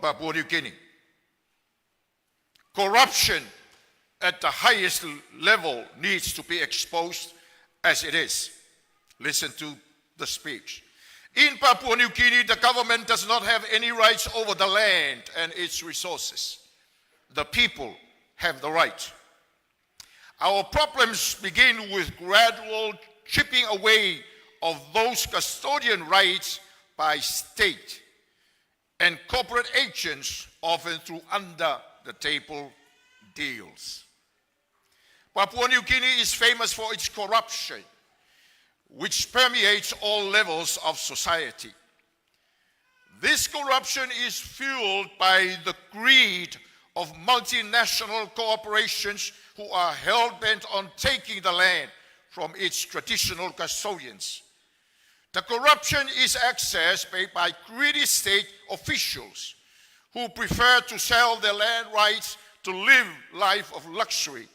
Papua New Guinea. Corruption at the highest level needs to be exposed as it is. Listen to the speech. In Papua New Guinea, the government does not have any rights over the land and its resources. The people have the right. Our problems begin with gradual chipping away of those custodian rights by state and corporate agents, often through under-the-table deals. Papua New Guinea is famous for its corruption, which permeates all levels of society. This corruption is fueled by the greed of multinational corporations who are hell-bent on taking the land from its traditional custodians. The corruption is accessed by greedy state officials who prefer to sell their land rights to live life of luxury,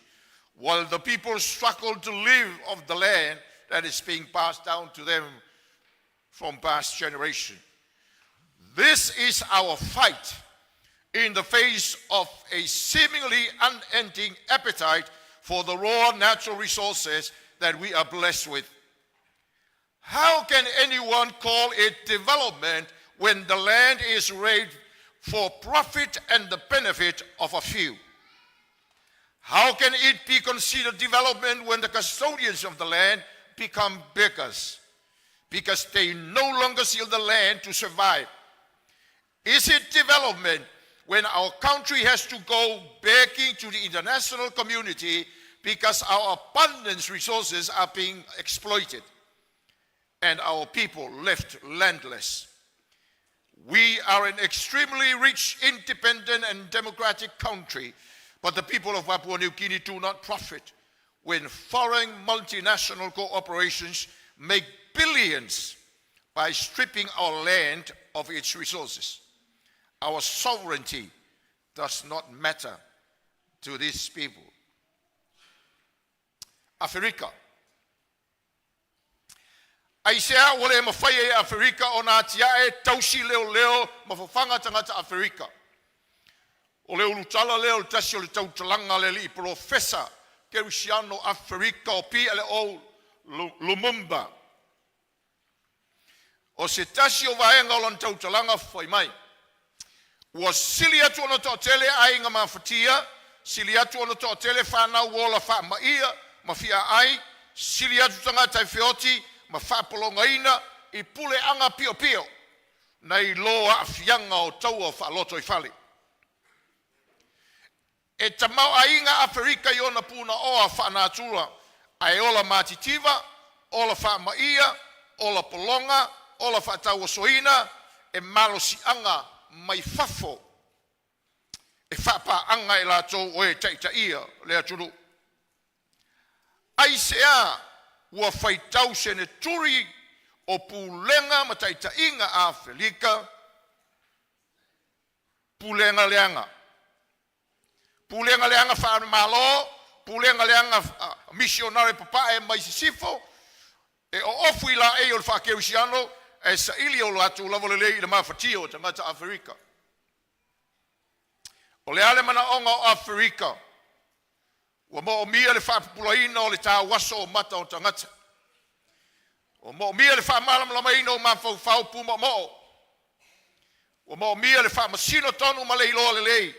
while the people struggle to live off the land that is being passed down to them from past generations. This is our fight in the face of a seemingly unending appetite for the raw natural resources that we are blessed with. How can anyone call it development when the land is raised for profit and the benefit of a few? How can it be considered development when the custodians of the land become beggars because they no longer see the land to survive? Is it development when our country has to go begging to the international community because our abundant resources are being exploited and our people left landless? We are an extremely rich, independent, and democratic country, but the people of Papua New Guinea do not profit when foreign multinational corporations make billions by stripping our land of its resources. Our sovereignty does not matter to these people. Africa. Aisea wale mawhai e Afrika o nā tia e tausi leo leo mawhawhanga tangata Afrika. O leo lutala leo tasi o le tautalanga le li profesa Kezh𝗓𝗒𝗒 Afrika o pi ale o Lumumba. O se tasi o vaenga o lan tautalanga whai mai. Ua sili atu ona toʻatele aiga mafatia, sili atu ona toʻatele whanau ola whaamaia, ma fia ai, sili atu tangata whioti, ma whaapolongaina, I pule anga pio pio, nei loa afianga o taua whaaloto I whale. E tamau ainga Afrika I ona puna oa whanātura, ai ola matitiva, ola whaamaia, ola polonga, ola whaatau soina, e malosi anga, mai fafo e whapa anga I lātou o e taitaia lea turu. Ai sea ua whaitau se ne turi o pulenga ma taitainga a Afrika, pulenga leanga. Pulenga leanga whaamalo, pulenga leanga missionary papa e mai sifo, e o ofu I la e o Kezh𝗓𝗒𝗒, e sa ili o latu lavolelei le mawhatia o tangata Afrika. O le ale mana onga o Afrika, ua mo o mia le whaapupulaina o le tā waso o mata o tangata. O mo o mia le whaamalamlamaina o mawhauwhau puma mo. O mo o mia le whaamasino tonu ma le iloa le lei.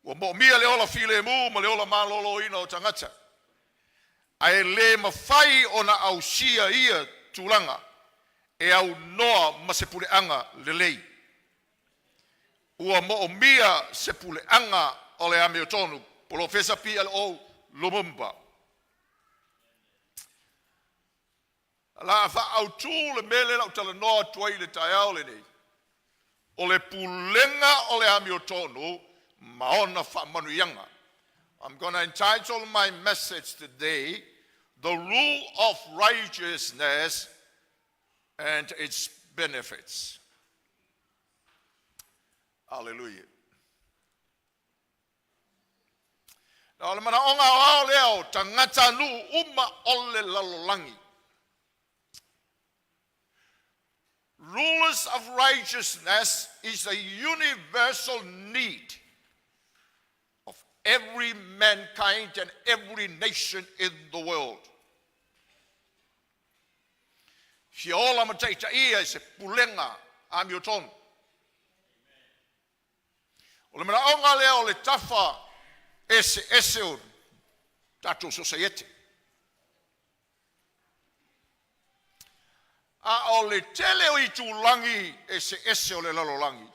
O mo o mia le ola file mu ma le ola malolo ina o tangata. Ai le mawhai o na ausia ia tūlanga. E au noa ma se puleanga lelei. Ua mo o mia se puleanga o le ame o tonu, Profesa pi al o Lumumba. La fa au tū le mele la utala noa tuai le taiao le nei. O le pulenga o le ame o tonu, maona fa manuyanga. I'm going to entitle my message today, The Rule of Righteousness and its benefits. Hallelujah. Na le mana onga o leo tangata nu uma ole lalolangi. rulers of righteousness is a universal need of every mankind and every nation in the world. Si ola mataita ia se pulenga amioton. O le manaonga leo le tafa ese o tatou society. A o le tele o i tūlangi ese o le lalolangi.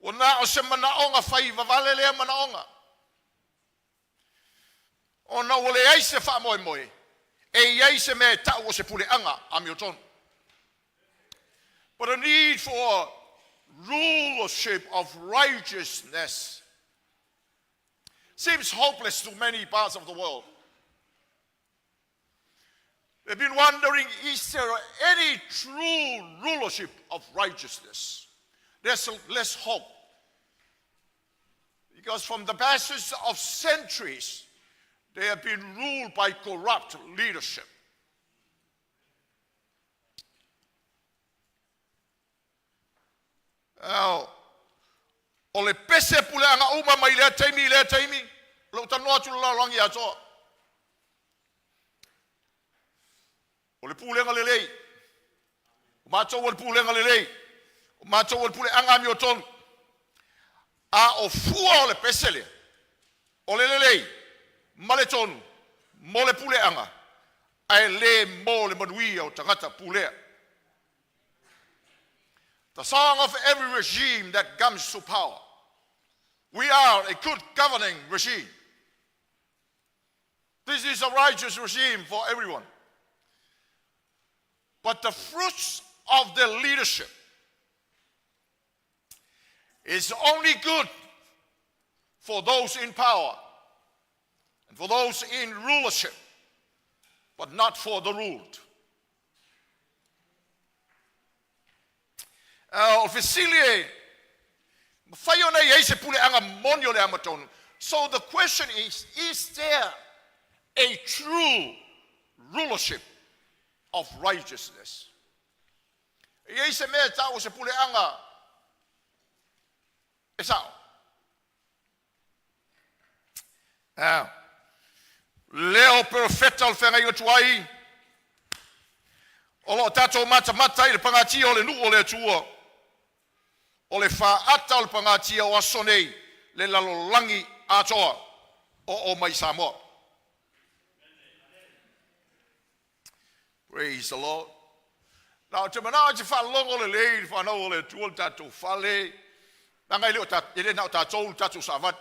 O na o se manaonga whai vavale lea manaonga. O na o le aise wha moe moe. E aise me tau o se puleanga amioton. But a need for rulership of righteousness seems hopeless to many parts of the world. They've been wondering, is there any true rulership of righteousness? There's less hope. Because from the passage of centuries, they have been ruled by corrupt leadership. Now, o le pese puleanga uma mai lea taimi, lo tanoa tu lalangi atoa. O le pulenga lelei. O matou o le pulenga lelei. O matou o le puleanga mioton. A o fua o le pesele. O le lelei. Ma le tonu. Mo le puleanga. Ai le mo le manuia o tangata pulea. The song of every regime that comes to power. We are a good governing regime. This is a righteous regime for everyone. But the fruits of their leadership is only good for those in power and for those in rulership, but not for the ruled. So the question is there a true rulership of righteousness? Leo profeta o whengai o tuai. O lo tatou mata i le pangatia o le nuu o le atua. O le whaata o le pangatia o asonei le lalolangi atoa o mai Samoa. Praise the Lord. Now, te mana te whalongo le lei, whanau o le tua le tatou whale. Nangai leo ele nao tatou savat.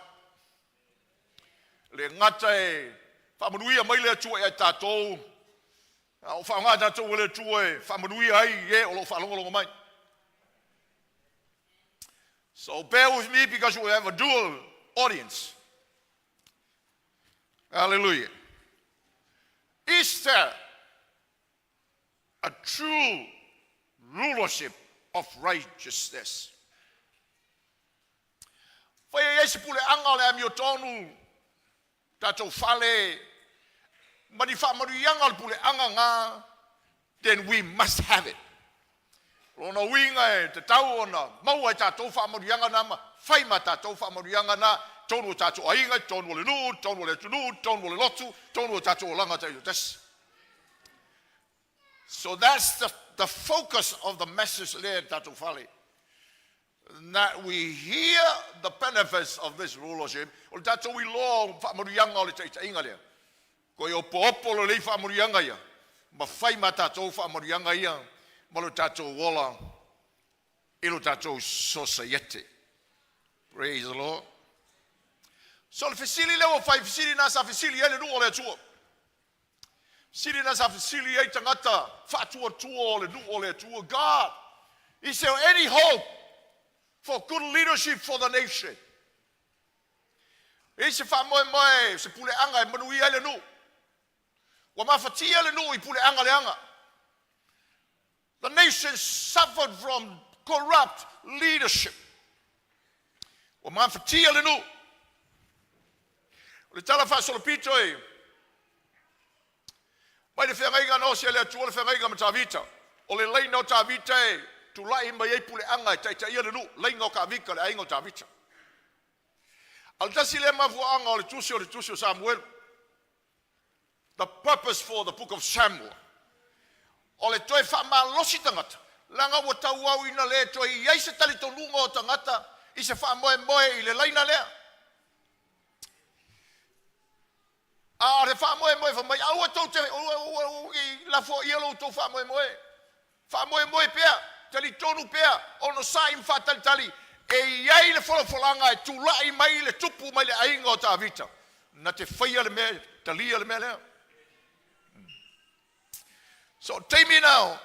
Le ngata e whamanuia mai le atua e tatou. O whaonga tatou le tua e whamanuia ai e o lo whalongo mai. So bear with me because we have a dual audience. Hallelujah. Is there a true rulership of righteousness? Whai e se pule anga le amio tonu tatou whale mani whamarianga le pule anga ngā, then we must have it. Rona winga e te tau ona maua e tatou whamarianga nama, whai ma tatou whamarianga na, tonu o tatou ainga, tonu o le nu, tonu o le tunu, tonu o le lotu, tonu o tatou o langa tayo tesi. So that's the focus of the message there, tatou whale. That we hear the benefits of this rulership. O tatou I lo whamarianga o le taitainga lea. Ko i opo lo le whamarianga ia. Ma whai ma tatou whamarianga ia. Ma lo tatou wola. I lo tatou society. Praise the Lord. So le fesili leo whai fesili nasa fesili ele nu o le atua. Siri nasa fesili e tangata. Whatua tua o le nu o le atua. God, is there any hope for good leadership for the nation? E se whamoe moe, se pule anga e manui ele nu. Wa mawhatia le nu I pule anga le anga. The nation suffered from corrupt leadership. Wa mawhatia le nu. O le tala whasolopito e. Mai le whengainga no se le atua le whengainga matawita. O le leina o tāwita e tu lai mai e pule anga e tai tai ia le lu. Leina o ka vika le ainga o tāwita. Al tasi le mafuanga o le tusi o Samuel. The purpose for the book of Samuel. O le toi wha losi tangata. Langa wa tau au ina le toi iei se tali tonunga o tangata. I se wha moe i le leina lea. A le wha moe wha mai au tau te i la fo i alo tau wha moe. Wha moe pea. Tali tonu pea. Ono sa im wha tali. E iei le wholawholanga e tūlai mai le tupu mai le ainga o tā vita. Na te whaia le mea, talia le mea lea. So, teimi nao.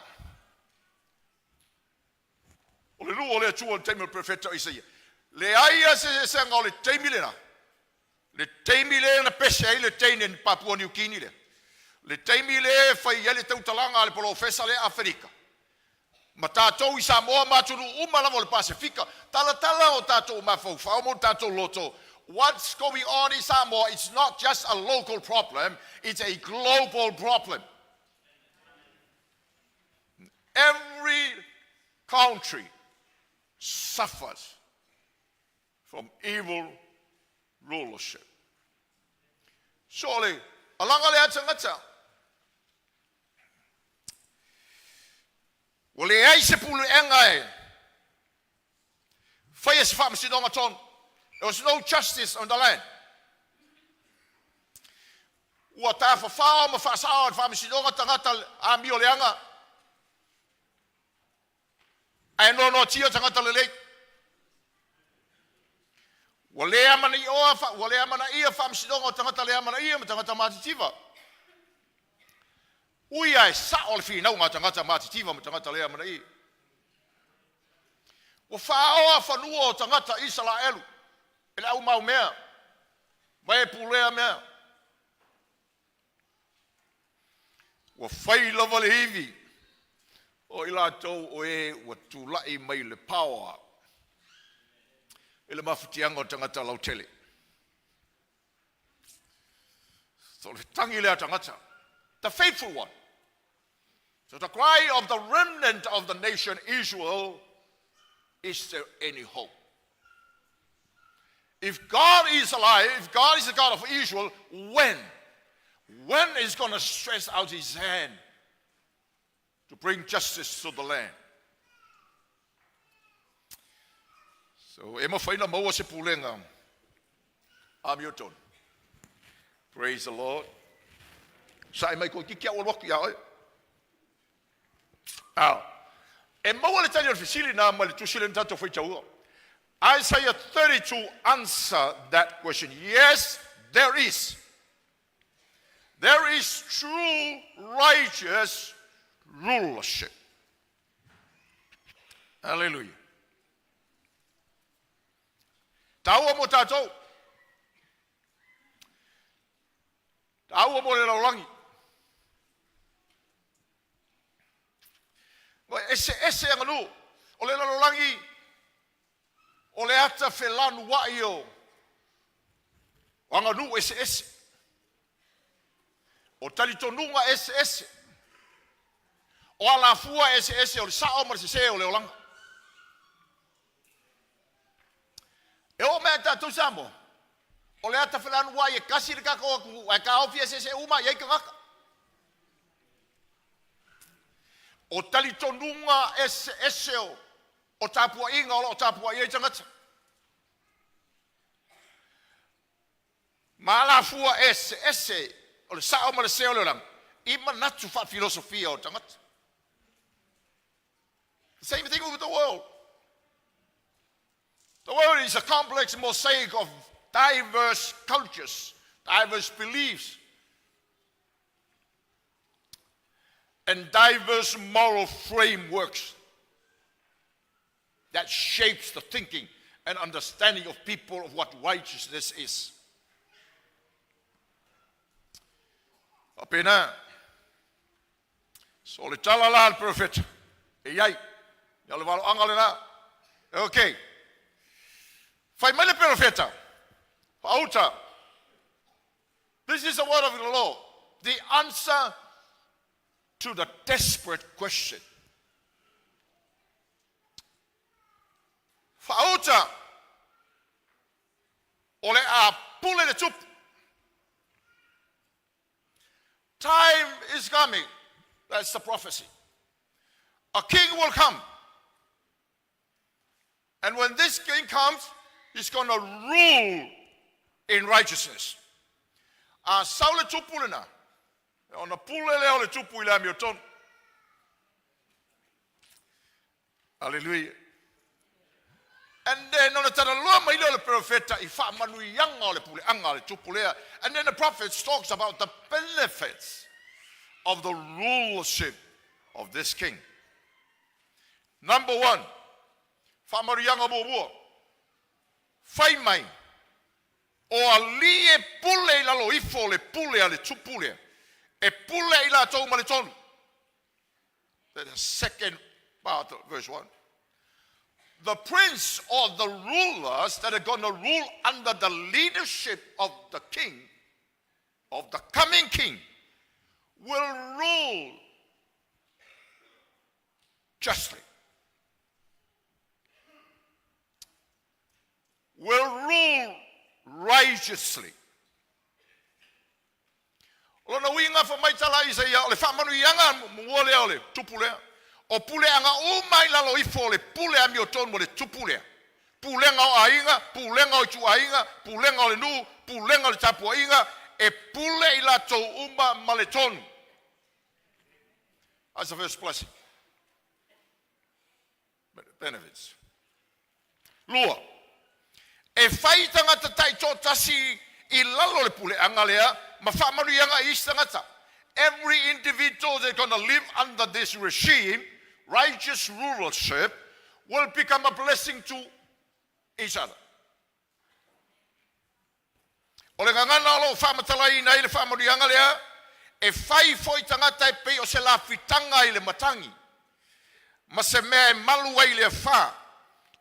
O le rua o le atua le teimi o le profeta o Isaia. Le aia se ngā o le teimi le na. Le teimi le na pese ai le teine ni Papua New Guinea le. Le teimi le whai ele tautalanga le profesa le Afrika. Ma tātou i Samoa mātunu umalama le Pasifika. Tala o tātou mawhau mo tātou loto. What's going on in Samoa, it's not just a local problem, it's a global problem. Every country suffers from evil rulership. Surely, alanga le atangata. O le ai se pulu enga e. Whaia se whamasidonga ton. There was no justice on the land. Ua tā whawhao ma whasao e whamasidonga tangata a mi o le anga. Ai no tia tangata le lei. Ua le amana i oa, ua le amana ia whamasidonga o tangata le amana ia ma tangata mātitiva. Ui ai sa o le whinau ngā tangata mātitiva ma tangata lea mana i. Wa whaoa whanua o tangata Israelu. E le au mau mea. Mai e pulea mea. Wa whai lava le hivi. O i lātou o e wa tūlai mai le power. E le mawhitianga o tangata lautele. So le tangi lea tangata. The faithful one. So the cry of the remnant of the nation Israel, is there any hope? If God is alive, if God is the God of Israel, when? When is going to stretch out his hand to bring justice to the land? So, ema whaina maua se pulenga. Amioton. Praise the Lord. Sa mai ko kikia o loki ya. E maua le tani o fisili na ma le tusile ntato foi tau. Isaiah 32 answer that question. Yes, there is. There is true righteous rulership. Hallelujah. Taua mo tātou. Taua mo le laulangi. Ese anganu. O le laulangi. O le ata whelanu wai o. O anganu ese. O talitonunga ese. O alafua ese. O le sao ma se o le olanga. E o mea tātou samo. O le ata whelanu wai e kasi le kako aku. E ka ofi ese uma i eika kaka. O talitonunga ese o tāpua inga o tāpua i tangata. Ma alafua ese. O le sao ma le seo le lang. Ima natu wha filosofia o tangata. The same thing with the world. The world is a complex mosaic of diverse cultures, diverse beliefs, and diverse moral frameworks that shapes the thinking and understanding of people of what righteousness is. Apena, so le talala al prophet, e yai, yale valo angalena, okay. Fai mele profeta, pauta. This is the word of the Lord, the answer to the desperate question Whaauta. Ole a pule le tupu. Time is coming. That's the prophecy. A king will come. And when this king comes, he's going to rule in righteousness. A saule tupulena. Ona pule le ole tupu ila mioton. Hallelujah. And then on the Toelupe le profeta ifa manuyanga ole pule anga le tupulea. And then the prophet talks about the benefits of the rulership of this king. Number one, fa manuyanga bobo. Fai mai. O alie pule ila lo ifo le pule ale tupule. E pule ila tau maliton. That's the second part of verse 1. The prince or the rulers that are going to rule under the leadership of the king, of the coming king, will rule justly. Will rule righteously. Lona winga fa mai tala isa ia ole fa manu yanga muole ole tupule. O pule anga o mai lalo ifo le pule ami o ton mo le tupule. Pulenga o ainga, pulenga o tu ainga, pulenga o le nu, pulenga o le tapu ainga, e pule ila to umba maleton. That's the first blessing. Benefits. Lua. E fai tangata tai to tasi I lalo le pule anga lea, ma fa manu yanga I tangata. Every individual that's going to live under this regime, righteous rulership, will become a blessing to each other. Ole ngana lo fa matalai na ile fa manu yanga lea, e fai foi tangata e pe o se la fitanga ile matangi. Ma se mea malu ai le fa.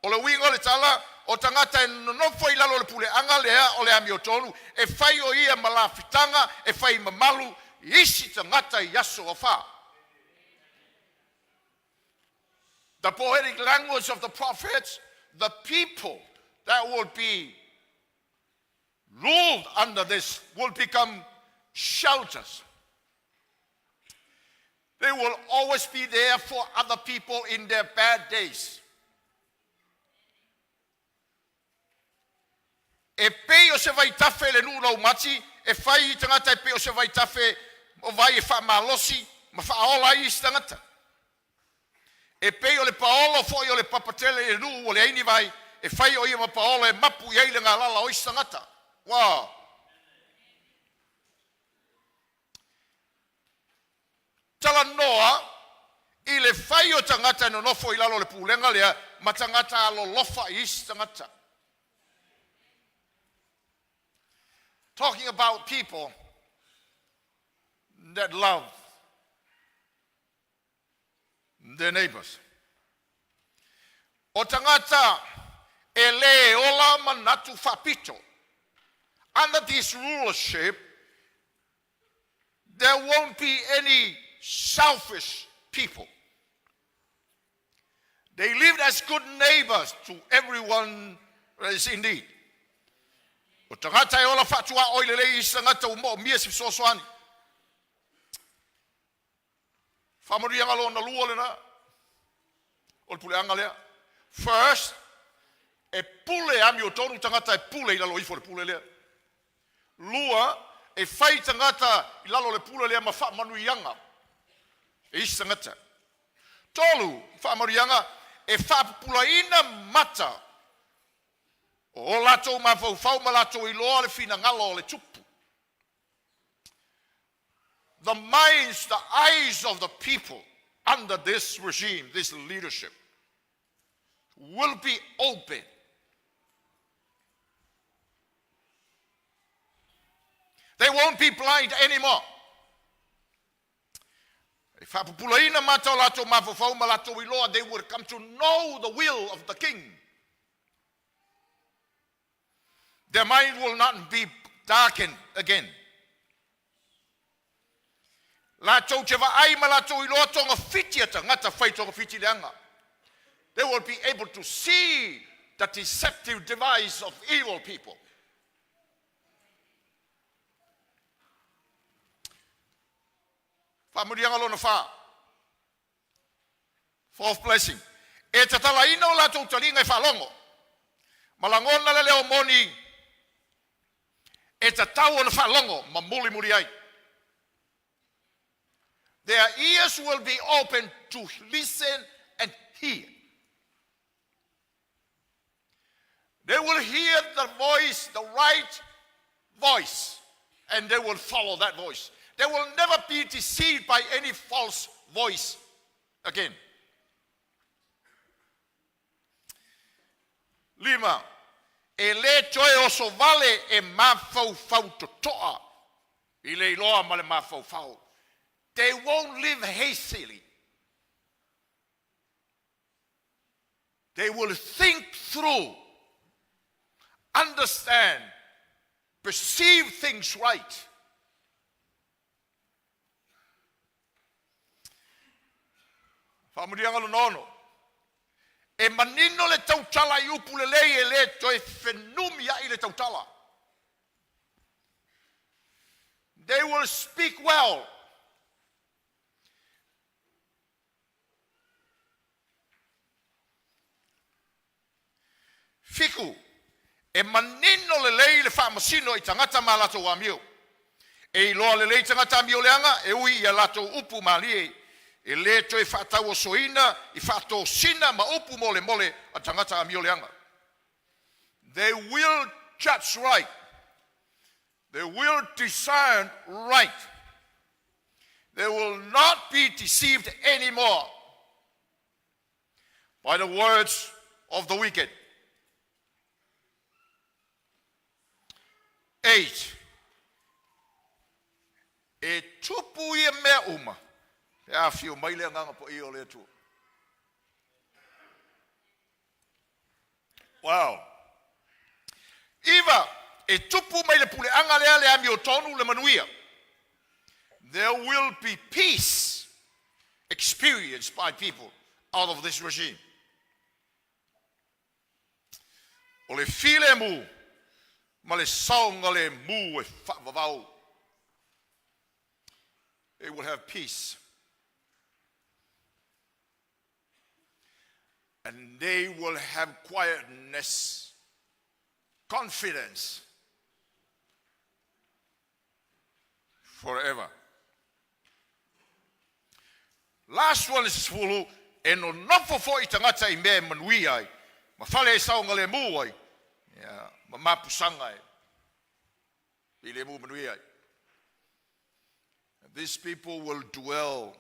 Ole wingo le tala o tangata no foi lalo le pule anga lea o le ami o tonu e fai o ia malafitanga e fai mamalu isi tangata yaso o fa. The poetic language of the prophets, the people that will be ruled under this will become shelters. They will always be there for other people in their bad days. E pei o se vai tafe le nuna umati, e fai tangata e pei o se vai tafe o vai e wha malosi, ma wha aola I tangata. E pei o le paolo foi o le papatele e nu o le aini vai, e fai o ia ma paolo e mapu i eile ngā lala o tangata. Wow. Tala noa, I le fai o tangata no nofo I lalo le pulenga lea, ma tangata alo lofa I tangata. Talking about people that love their neighbors. O tangata ele ola manatu fapito. Under this rulership, there won't be any selfish people. They lived as good neighbors to everyone that is in need. O tangata e ola fatua oilele I tangata umo mia si sosoani. Famori anga lo na lua lena. O pule anga lea. First, e pule ami o tonu tangata e pule I lalo ifo le pule lea. Lua, e fai tangata I lalo le pule lea ma fa manu ianga. E isi tangata. Tolu, fa manu ianga, e fa pula ina mata. O lato ma fau ma lato I loa le fina ngalo le tupu. The minds, the eyes of the people under this regime, this leadership, will be open. They won't be blind anymore. If Apupulaina mata lato ma fau ma lato I loa, they will come to know the will of the king. Their mind will not be darkened again. Lato cheva ai malato I loa tonga fitia tangata fai tonga fiti leanga. They will be able to see the deceptive device of evil people. Whamurianga lona wha. Fourth blessing. E te talaina o latou talinga e whalongo. Malangona le leo moni. E te tau o na whalongo. Ma muli muri ai. Their ears will be open to listen and hear. They will hear the voice, the right voice, and they will follow that voice. They will never be deceived by any false voice again. Lima, e le toe o so vale e mafau fau totoa. I le iloa ma le mafau fau. They won't live hastily. They will think through, understand, perceive things right. Whamurianga lo nono. E manino le tautala I upu le lei e le toe whenumia I le tautala. They will speak well. Fiku, e manino le lei le whamasino I tangata ma lato wa mio. E loa le lei tangata mio leanga, e ui I lato upu malie. E le toi whatau o soina, I whato sina ma upu mole mole a tangata mio leanga. They will judge right. They will discern right. They will not be deceived anymore by the words of the wicked. 8. E tupu I mea uma. E a whio mai lea nganga po I o lea tu. Wow. Iwa, e tupu mai le pule anga lea lea mi o tonu le manuia. There will be peace experienced by people out of this regime. O le file mu. Ma le saunga le mu e whavavau. They will have peace. And they will have quietness, confidence forever. Last one is fulu. E no nofo fo I tangata I mea manui ai. Ma whale e saunga le mu ai. Ma mapusanga e. I le mu manui ai. These people will dwell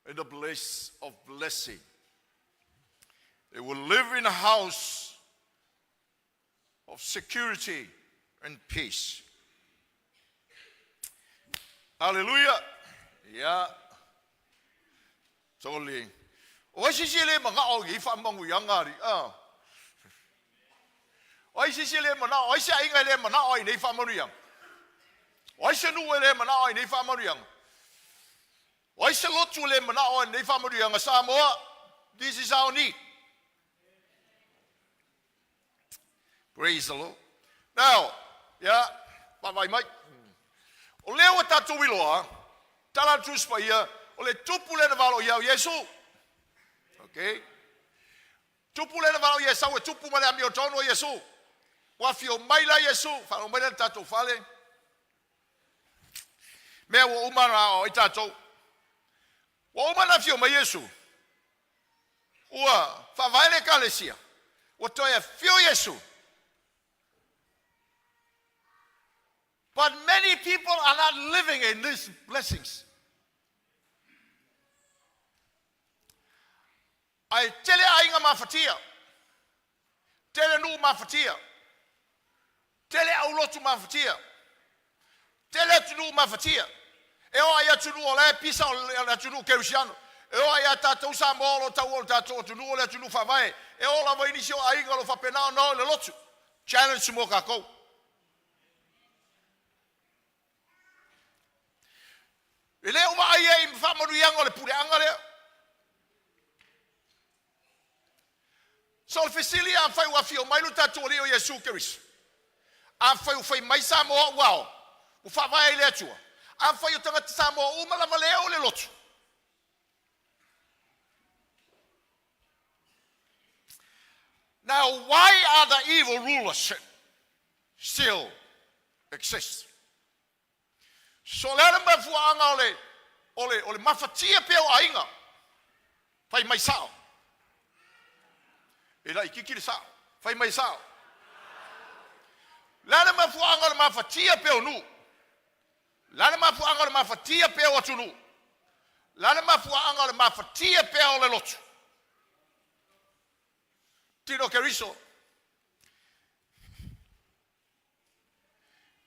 in the bliss of blessing. They will live in a house of security and peace. Hallelujah. Yeah. Totally. O sisi le mga o I whamangu yangari. O sisi le mana o sia inga le mana o I nei whamangu yang. O sia nuwe le mana o I nei whamangu yang. O sia lotu le mana o I nei whamangu yang. Samoa, this is our need. Praise the Lord. Now, yeah, bye Mike. O leo o tatu wiloa, tala tuspa ia, o le tupu le na valo ia o Yesu. Okay? Tupu le na valo Yesu, e tupu male ami o tono o Yesu. Wafi o maila Yesu, whano maila tatu whale. Mea wa umana o I tatu. Wa umana fio ma Yesu. Ua, whavaile kalesia. Wa toia fio Yesu. But many people are not living in these blessings. Ai tele ainga mafatia. Tele nu mafatia. Tele aulotu mafatia. Tele tunu mafatia. E o ia tunu o le pisa o le tunu kerusiano. E o ia tatou sa molo tau o tatou tunu o le tunu whavae. E o la vainisio ainga lo whapenao no le lotu. Challenge mo kako. E le uma ai e whamanu ianga le pure anga lea. So fesili am fai wa fio mai luta to leo Yesu Kristo. Am fai mai sa mo wow. O fa vai le tua. Am fai tanga sa mo o mala maleo le lotu. Now, why are the evil rulers still exist? So let them be fuanga ole mafatia peo ainga. Fai mai sao. Ela ikiki sa. Fai mai sao. Let them be fuanga ole mafatia peo nu. Let them be fuanga ole mafatia peo atunu. Let them be fuanga ole mafatia peo le lotu. Tino Keriso,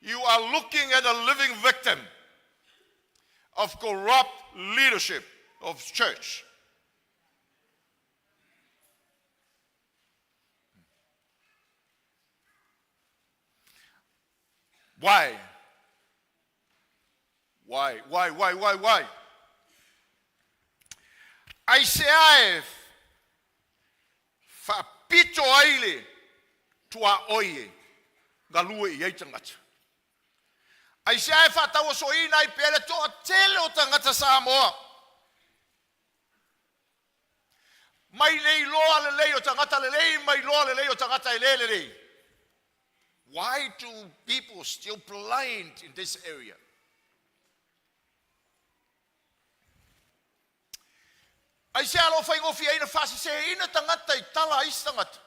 you are looking at a living victim of corrupt leadership of church. Why? Isaiah fa pito aile tua oie galue i tangata. Aisea fa tau so ina I pele to tele o tangata Samoa. Mai lei loa le lei o tangata le lei, mai loa le lei o tangata I le lei. Why do people still blind in this area? Aisea lo fai ngofia ina fasi se ina tangata I tala is tangata.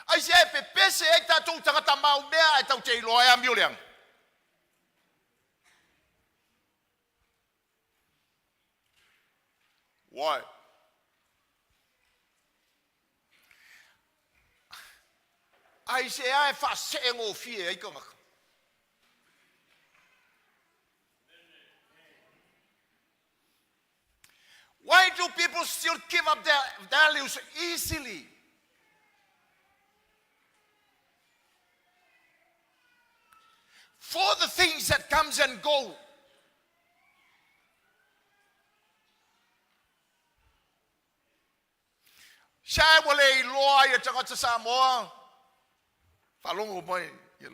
Aisea pe pese e tatou tangata mau mea e tau te iloa e amioleang. Why? Aisea e fa se ngofia e kongaka. Why do people still give up their values easily? For the things that comes and go. Shai wale loa ya tangata Samoa. Falongo mai,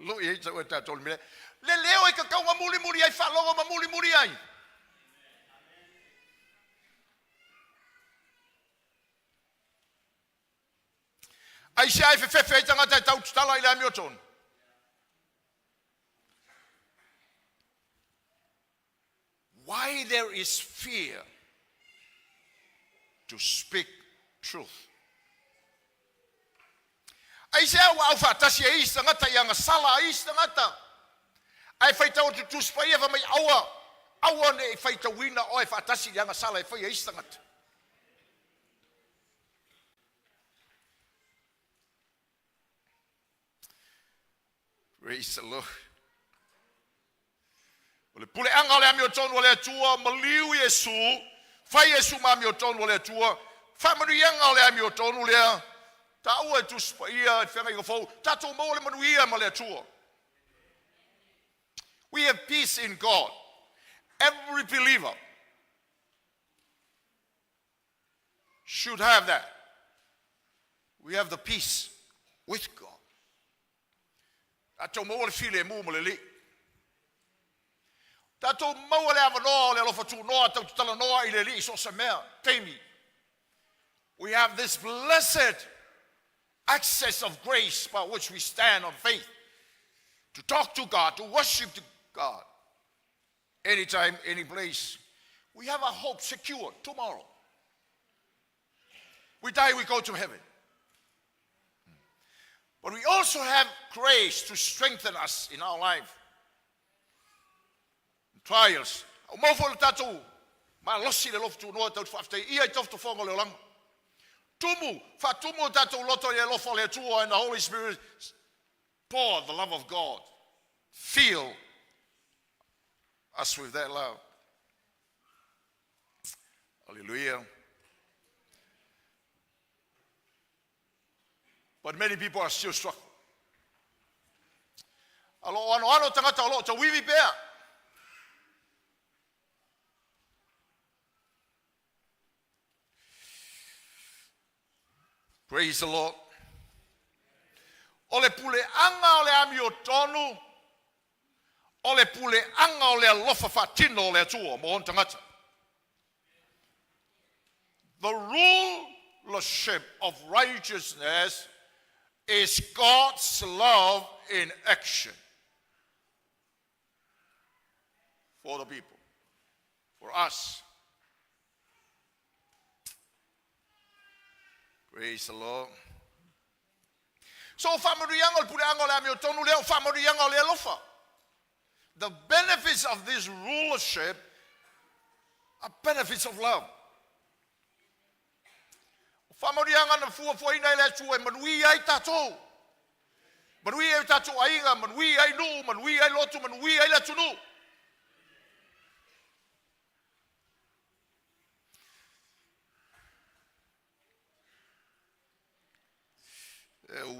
lo ye tawata tol me. Le leo e kakau mamuli muri ai falongo mamuli muri ai. Ai shai fe tangata tau tala ila mioton. Why there is fear to speak truth. Aisea wa ufa tasi e isa ngata yang sala isa ngata. Ai faita o tu spai eva mai awa ne faita wina o fa tasi yang sala e fai isa ngata. Praise the Lord. Ole pule anga le amio ton ole tua maliu Yesu, fai Yesu ma amio ton ole tua, fa manu anga le amio ton ole ta ua tu spaia fenga go fo, ta to mo le manu ia ma le tua. We have peace in God. Every believer should have that. We have the peace with God. Ta to mo le file mo le li. Tato mau le avano le lofa tu noa tau tala noa I le li so se mea teimi. We have this blessed access of grace by which we stand on faith to talk to God, to worship to God. Anytime, any place. We have our hope secured tomorrow. We die, we go to heaven. But we also have grace to strengthen us in our life. Trials. O mofo le tatou. Ma losi le lofu tu noa tau whafte. Ia I tofu whonga le lang. Tumu. Fa tumu tatou loto le lofa le tua and the Holy Spirit pour the love of God. Fill us with that love. Hallelujah. But many people are still struggling. Alo ano tangata alo ta wiwi pea. Praise the Lord. O le pule anga o le ami o tonu, o le pule anga o le alofa fatino o le atua mo on tangata. The rulership of righteousness is God's love in action for the people, for us. Praise the Lord. So the benefits of this rulership are benefits of love.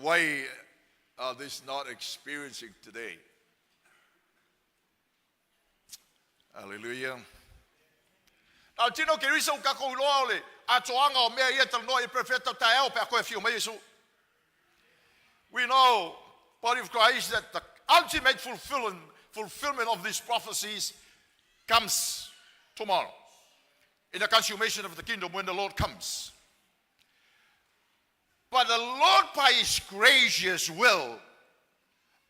Why are this not experiencing today? Hallelujah. Now, tino ke riso ka ko loale a toanga o mea ia tal no e prefeta tae pe a koe fiu mai Yesu. We know, body of Christ, that the ultimate fulfillment of these prophecies comes tomorrow, in the consummation of the kingdom when the Lord comes. But the Lord, by His gracious will,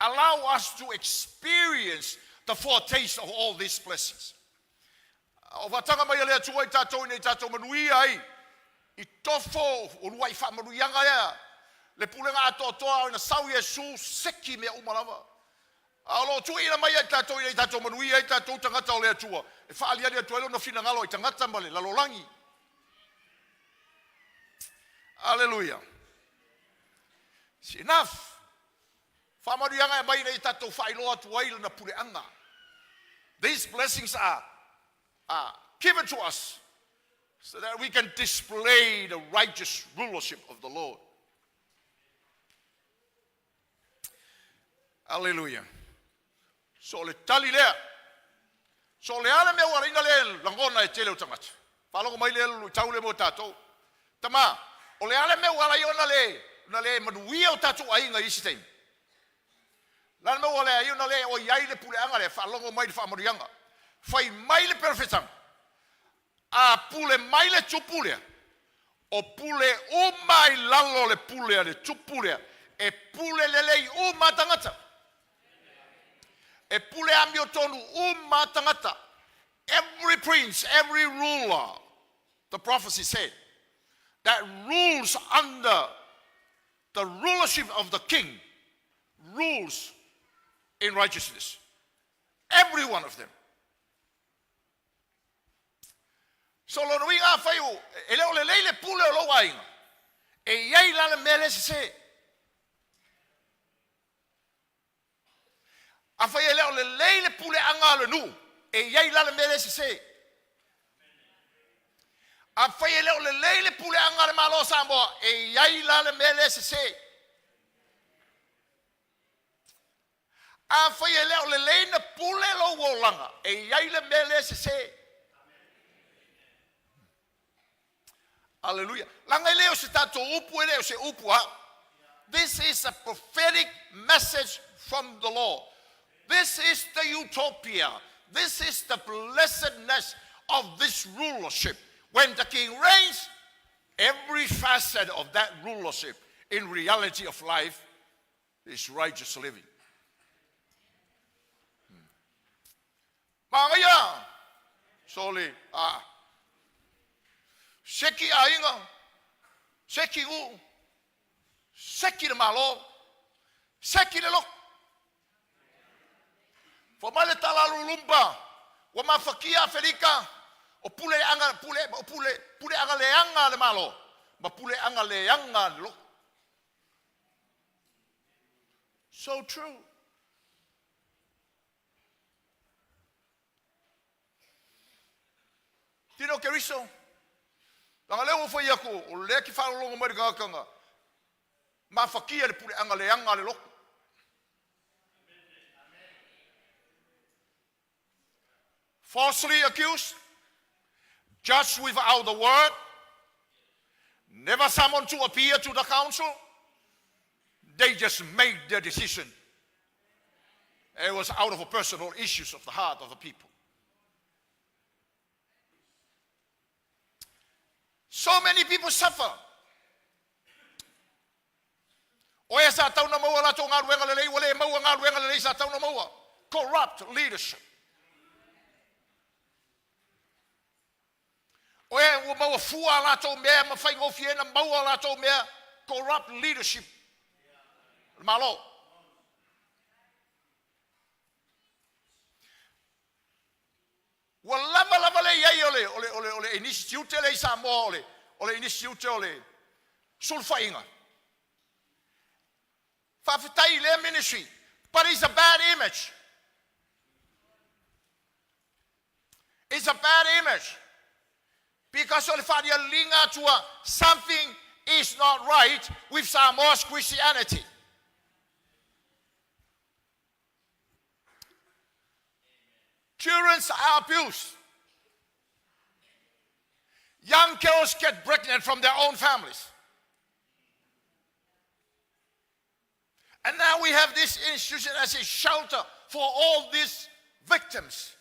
allow us to experience the foretaste of all these blessings. O watanga mai lea tua I tātou nei tātou manui ai, I tofo o ruai whamanuianga ea, le pulenga atoa o na sau Yesu seki mea umalawa. Alo tui ina mai ai tātou nei tātou manui ai tātou tangata o lea tua. E whaaliani a tuelo na whina ngalo I tangata male, lalolangi. Hallelujah. It's enough. Whamanuianga e mai nei tātou whailoa tuaila na puleanga. These blessings are given to us so that we can display the righteous rulership of the Lord. Hallelujah. So le tali lea. So le ala mea wala ina le langona e tele o tangata. Whalongo mai le taule mo tātou. Tama, o le ala mea wala iona le manuia o tātou ainga isi teim. Lana mea wala iona le o iai le puleanga le whalongo mai le whamarianga. Fai mai le perfetang. A pule mai le tupulea. O pule o mai lalo le pulea le tupulea. E pule lelei o matangata. E pule amiotonu o matangata. Every prince, every ruler, the prophecy said, that rules under the rulership of the king, rules in righteousness. Every one of them. So lo nui a fai o ele o le leile pule o lo wainga. E iai la le mele se. A fai ele o le leile pule anga le nu. E iai la le mele se. A fai ele o le leile pule anga le malo samboa. E iai la le mele se. A fai ele o le leile pule lo wolanga. E iai le mele se. Hallelujah. This is a prophetic message from the Lord. This is the utopia. This is the blessedness of this rulership. When the king reigns, every facet of that rulership in reality of life is righteous living. Mangaya. Soli. Seki ainga, seki u, seki le malo, seki le lo. Fo male talalu lumba, wa mafakia Afrika, o pule anga le anga le malo, ma pule anga le anga lo. So true. Tino Keriso. Langa leo foi ako o le ki fa longo mai ka kanga. Ma fakia le pule anga le anga le lo. Falsely accused, judged without the word, never summoned to appear to the council. They just made their decision. It was out of a personal issues of the heart of the people. So many people suffer. Oya sa tau na maua lato ngā ruenga lelei, wale maua ngā ruenga lelei sa tau na maua. Corrupt leadership. Oya maua fua lato mea, mawhai ngofie na maua lato mea, corrupt leadership. Malo. Lava le iai ole institute le sa mo ole institute ole sulfainga. Fafitai le ministry, but it's a bad image. It's a bad image. Because ole fadia linga tua something is not right with Samoa's Christianity. Children are abused. Young girls get pregnant from their own families. And now we have this institution as a shelter for all these victims.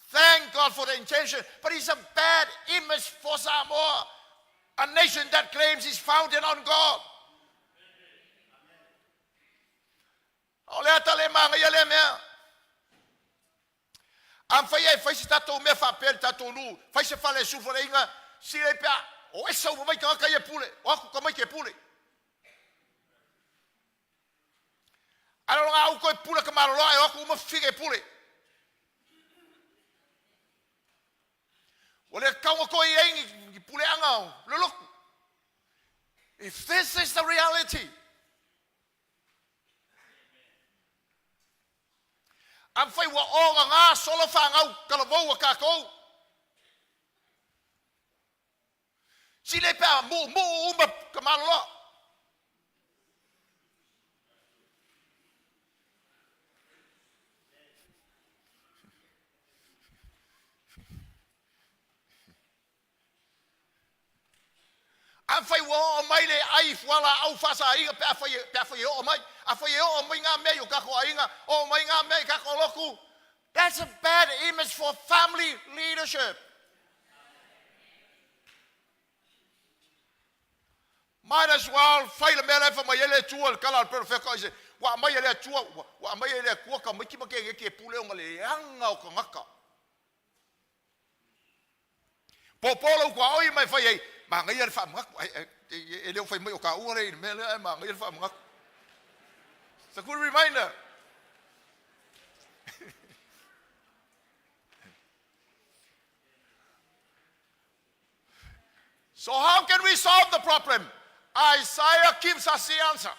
Thank God for the intention, but it's a bad image for Samoa, a nation that claims it's founded on God. Am fai se tatou mea whapere tatou nu, fai se whale sufere inga, sire pia, o e sau mai ka kai e pule, o aku ka mai ke pule. Ara ngā au koe pule ka maroroa, e aku uma whige e pule. O le kaunga koe i eingi, pule angau, le loku. If this is the reality, am fai wa o ngā solo whangau kalamau a kākou. Sile pēr mō uma ka maroroa. Am fai wa o mai le ai wala au whasa inga pēr fai o mai. A fai o mai ngā mea o kako ainga, o mai ngā mea kako loku. That's a bad image for family leadership. Might as well fai le mea lefa mai ele tua kala al perfecto ise. Wa mai ele tua, wa mai ele kua ka mai kima ke pule o ngale anga o ka ngaka. Popolo kwa oi mai fai ei, ma ngai ele fa ngak, ele o fai mai o ka ua le mea le ma ngai ele fa ngak. It's a good reminder. So how can we solve the problem? Isaiah gives us the answer.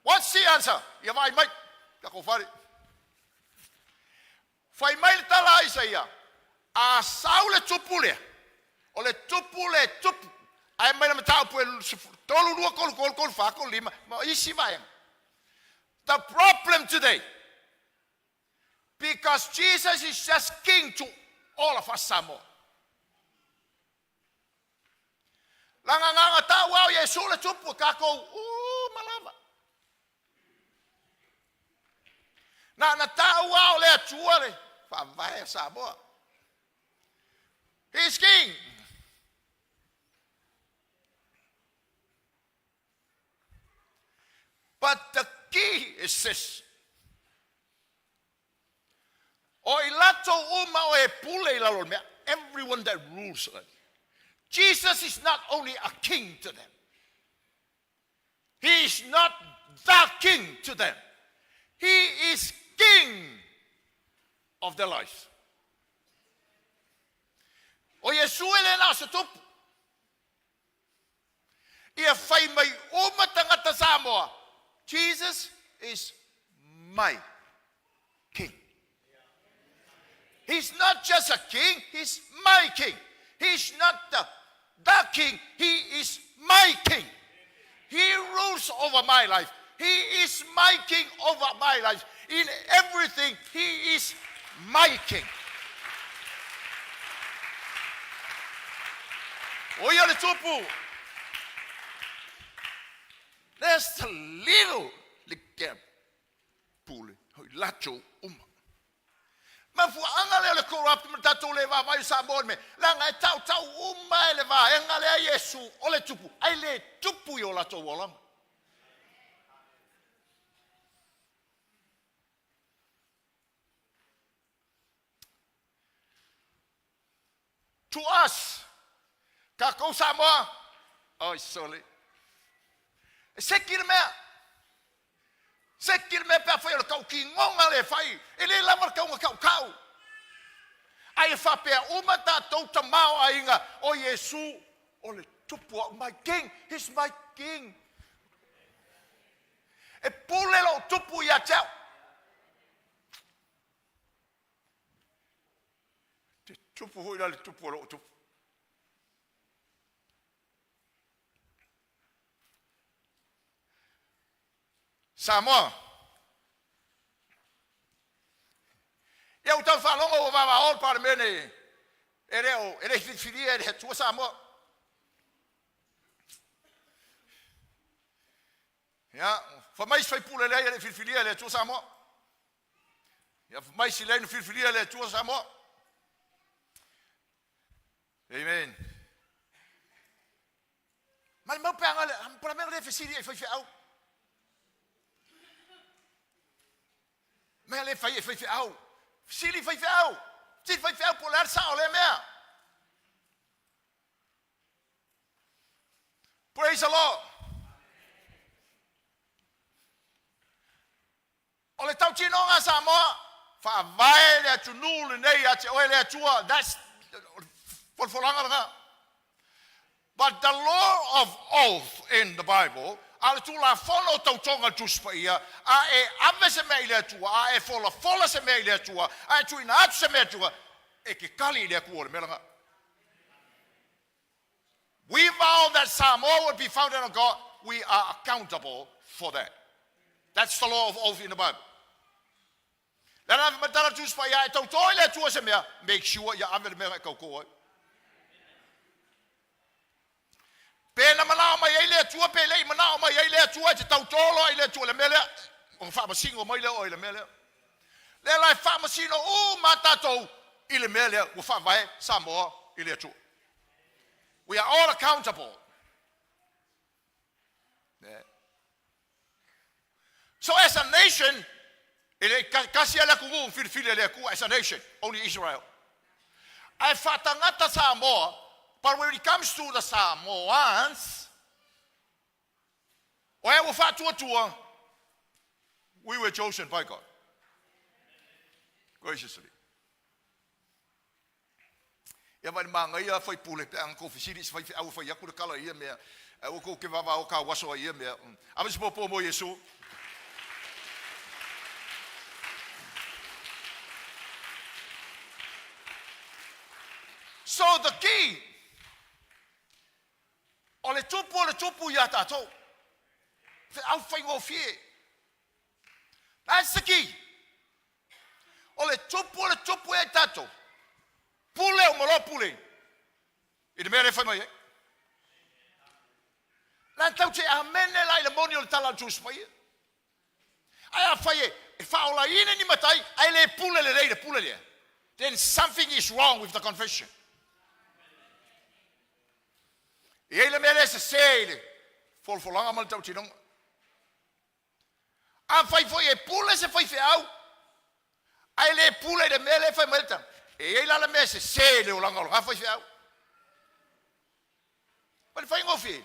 What's the answer? Yavai mai kako fari. Fai mai tala Isaiah. A saule tupule. Ole tupule tup. Ai mai na tau pu tolu lua kol fa kol lima. Ma isi vai. The problem today, because Jesus is just king to all of us Samoa. Langanga tawa Yesu le tupu kako malava. Na tawa le tua le fa vai Samoa. He's king. But the key is this. Everyone that rules it. Jesus is not only a king to them. He is not the king to them. He is king of their lives. O Yesu ele na se tupu. Ia fai mai uma tangata Samoa. Jesus is my king. He's not just a king, he's my king. He's not the king, he is my king. He rules over my life. He is my king over my life. In everything, he is my king. Oia le tupu. There's a little gap pule. Hoi lacho Mafuanga le corrupt matato le va vai sabon me. Langa tau le va enga le Yesu ole tupu. Ai le tupu yo la to wolam. To us, kako Samoa, oh sorry. Sekir me pa foi o kau ki ngonga le fai. Ele lamar kau. Ai fa pe uma tatou tamao ainga o Yesu o le tupu my king, he's my king. E pule lo tupu ia tau. Te tupu hoi le tupu lo tupu. Samoa. Eu tau whalongo o wawa all par mene. Ere fifiria ere tua Samoa. Ja, fa mais fai pule le ere fifiria ere tua Samoa. Ja, fa mais si le fifiria ere tua Samoa. Amen. Mas mau panga le, para mena le fifiria fai au. Mais elle fait out. Si il fait out. Si il fait out pour l'air ça, on les met. Praise the Lord. On les tauti non à sa mort. Fa vai le tu nul nei a te oile tua. That's for long. But the law of oath in the Bible, al tu la fono tautonga tuspaia, a e ave se meile tua, a e fola se meile tua, a e tu ina atu se meile tua, e ke kali le kuore melanga. We vow that Samoa would be founded on God. We are accountable for that. That's the law of oath in the Bible. Then ave matara tuspaia, e tautoi le tua se mea, make sure ya ave mea kaukoi. Pena manao mai ele tua pe lei manao mai ele tua te tautolo ele tua le mele o fa masingo mai le o le mele le lai fa masino o matato ile mele o fa vai Samoa ile tua. We are all accountable. Yeah. So as a nation ele kasi ala ku fil ele ku as a nation only Israel. Ai fa tangata Samoa. But when it comes to the Samoans, we were chosen by God. Graciously. Ya vai manga ia foi pule pe ang kofisidis foi au foi yakula kala ia me o ko ke vava o ka waso ia me. Amis popo mo Yesu. So the key o le tupu ia tātou. Au whaingo fie. That's the key. O le tupu e tātou. Pule o molo pule. I te mea whai mai e. Nā tau te amene lai le moni o le tala tūs mai e. Ai a whai e whaola ine ni matai, ai le pule le reire pule le. Then something is wrong with the confession. E ele mere se seile. Folanga mal tau tinong. A fai foi e pule se fai feau. Ai le pule de mele fai melta. E ele la mere se seile o langa o fai feau. Mas fai ngofi.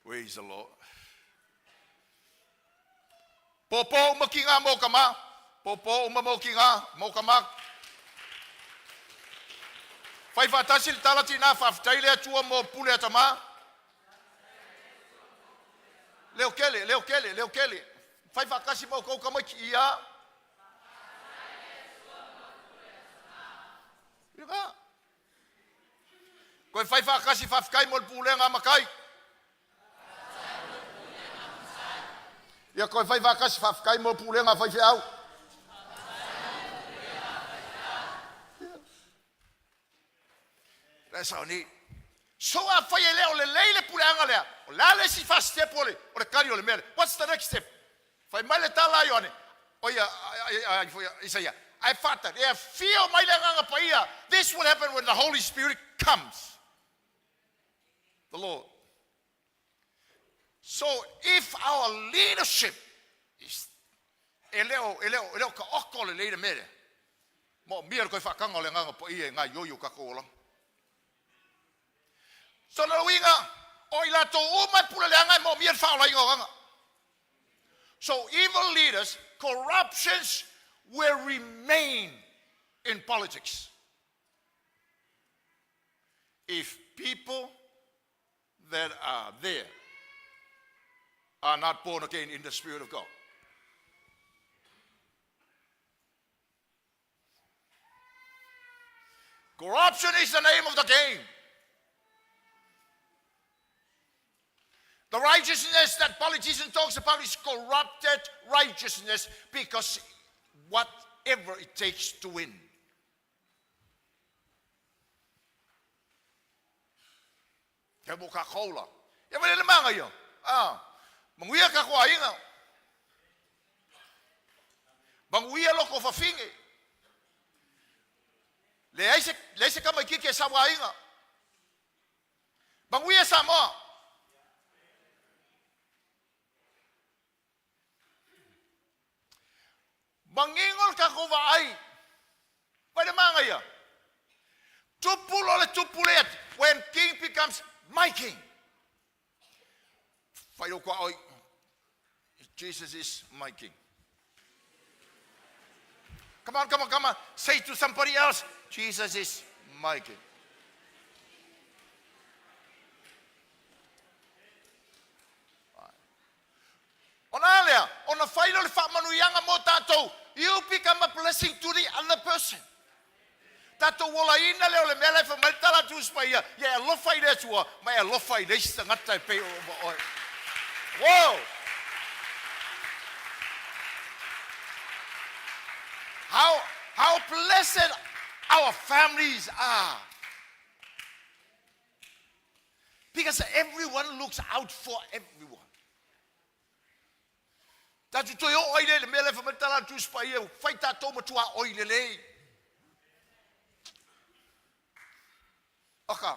Praise the Lord. Popo makinga mo kama. Popo umamokinga mo kama. Fai fatasil talatina faftaile tua mo pule tama. Leo kele. Fai fakasi mo ko kama ia. Ika. Ko fai fakasi fafkai mo pule nga makai. Ya ko fai fakasi fafkai mo pule nga fai fiau. That's our need. So I fire le o le leile pule anga le. O la le si fast step ole. O le kari o le mele. What's the next step? Fai mai le tala yo ane. O ya Isaiah. I thought that. Yeah, feel mai le anga pa ia. This will happen when the Holy Spirit comes. The Lord. So if our leadership is eleo ka oko le leile mele. Mo mia ko fa kanga le nganga pa ia nga yo ka ko lang. So na winga o ila to o mai pula le anga mo mia fa la inga. So evil leaders, corruptions will remain in politics. If people that are there are not born again in the Spirit of God. Corruption is the name of the game. The righteousness that politician talks about is corrupted righteousness because whatever it takes to win. Coca-Cola. Ya vale le manga yo. Manguia ka kwa inga. Manguia loko fa finge. Le se kama kike sa wa inga. Manguia sa mo. Mangingol ka ko va ai. Pwede manga yo. Tupulo le tupulet when king becomes my king. Jesus is my king. Come on. Say to somebody else, Jesus is my king. Onalia, on a final famanuyanga motato, you become a blessing to the other person. Tato wala ina leo le mele fa maltala tus pa ia ya lo fai de tua mai lo fai de sta ngata pe o. Whoa. How blessed our families are. Because everyone looks out for everyone. Tato to yo oile le mele fa maltala tus pa ia fai tato matua oile le. Okay.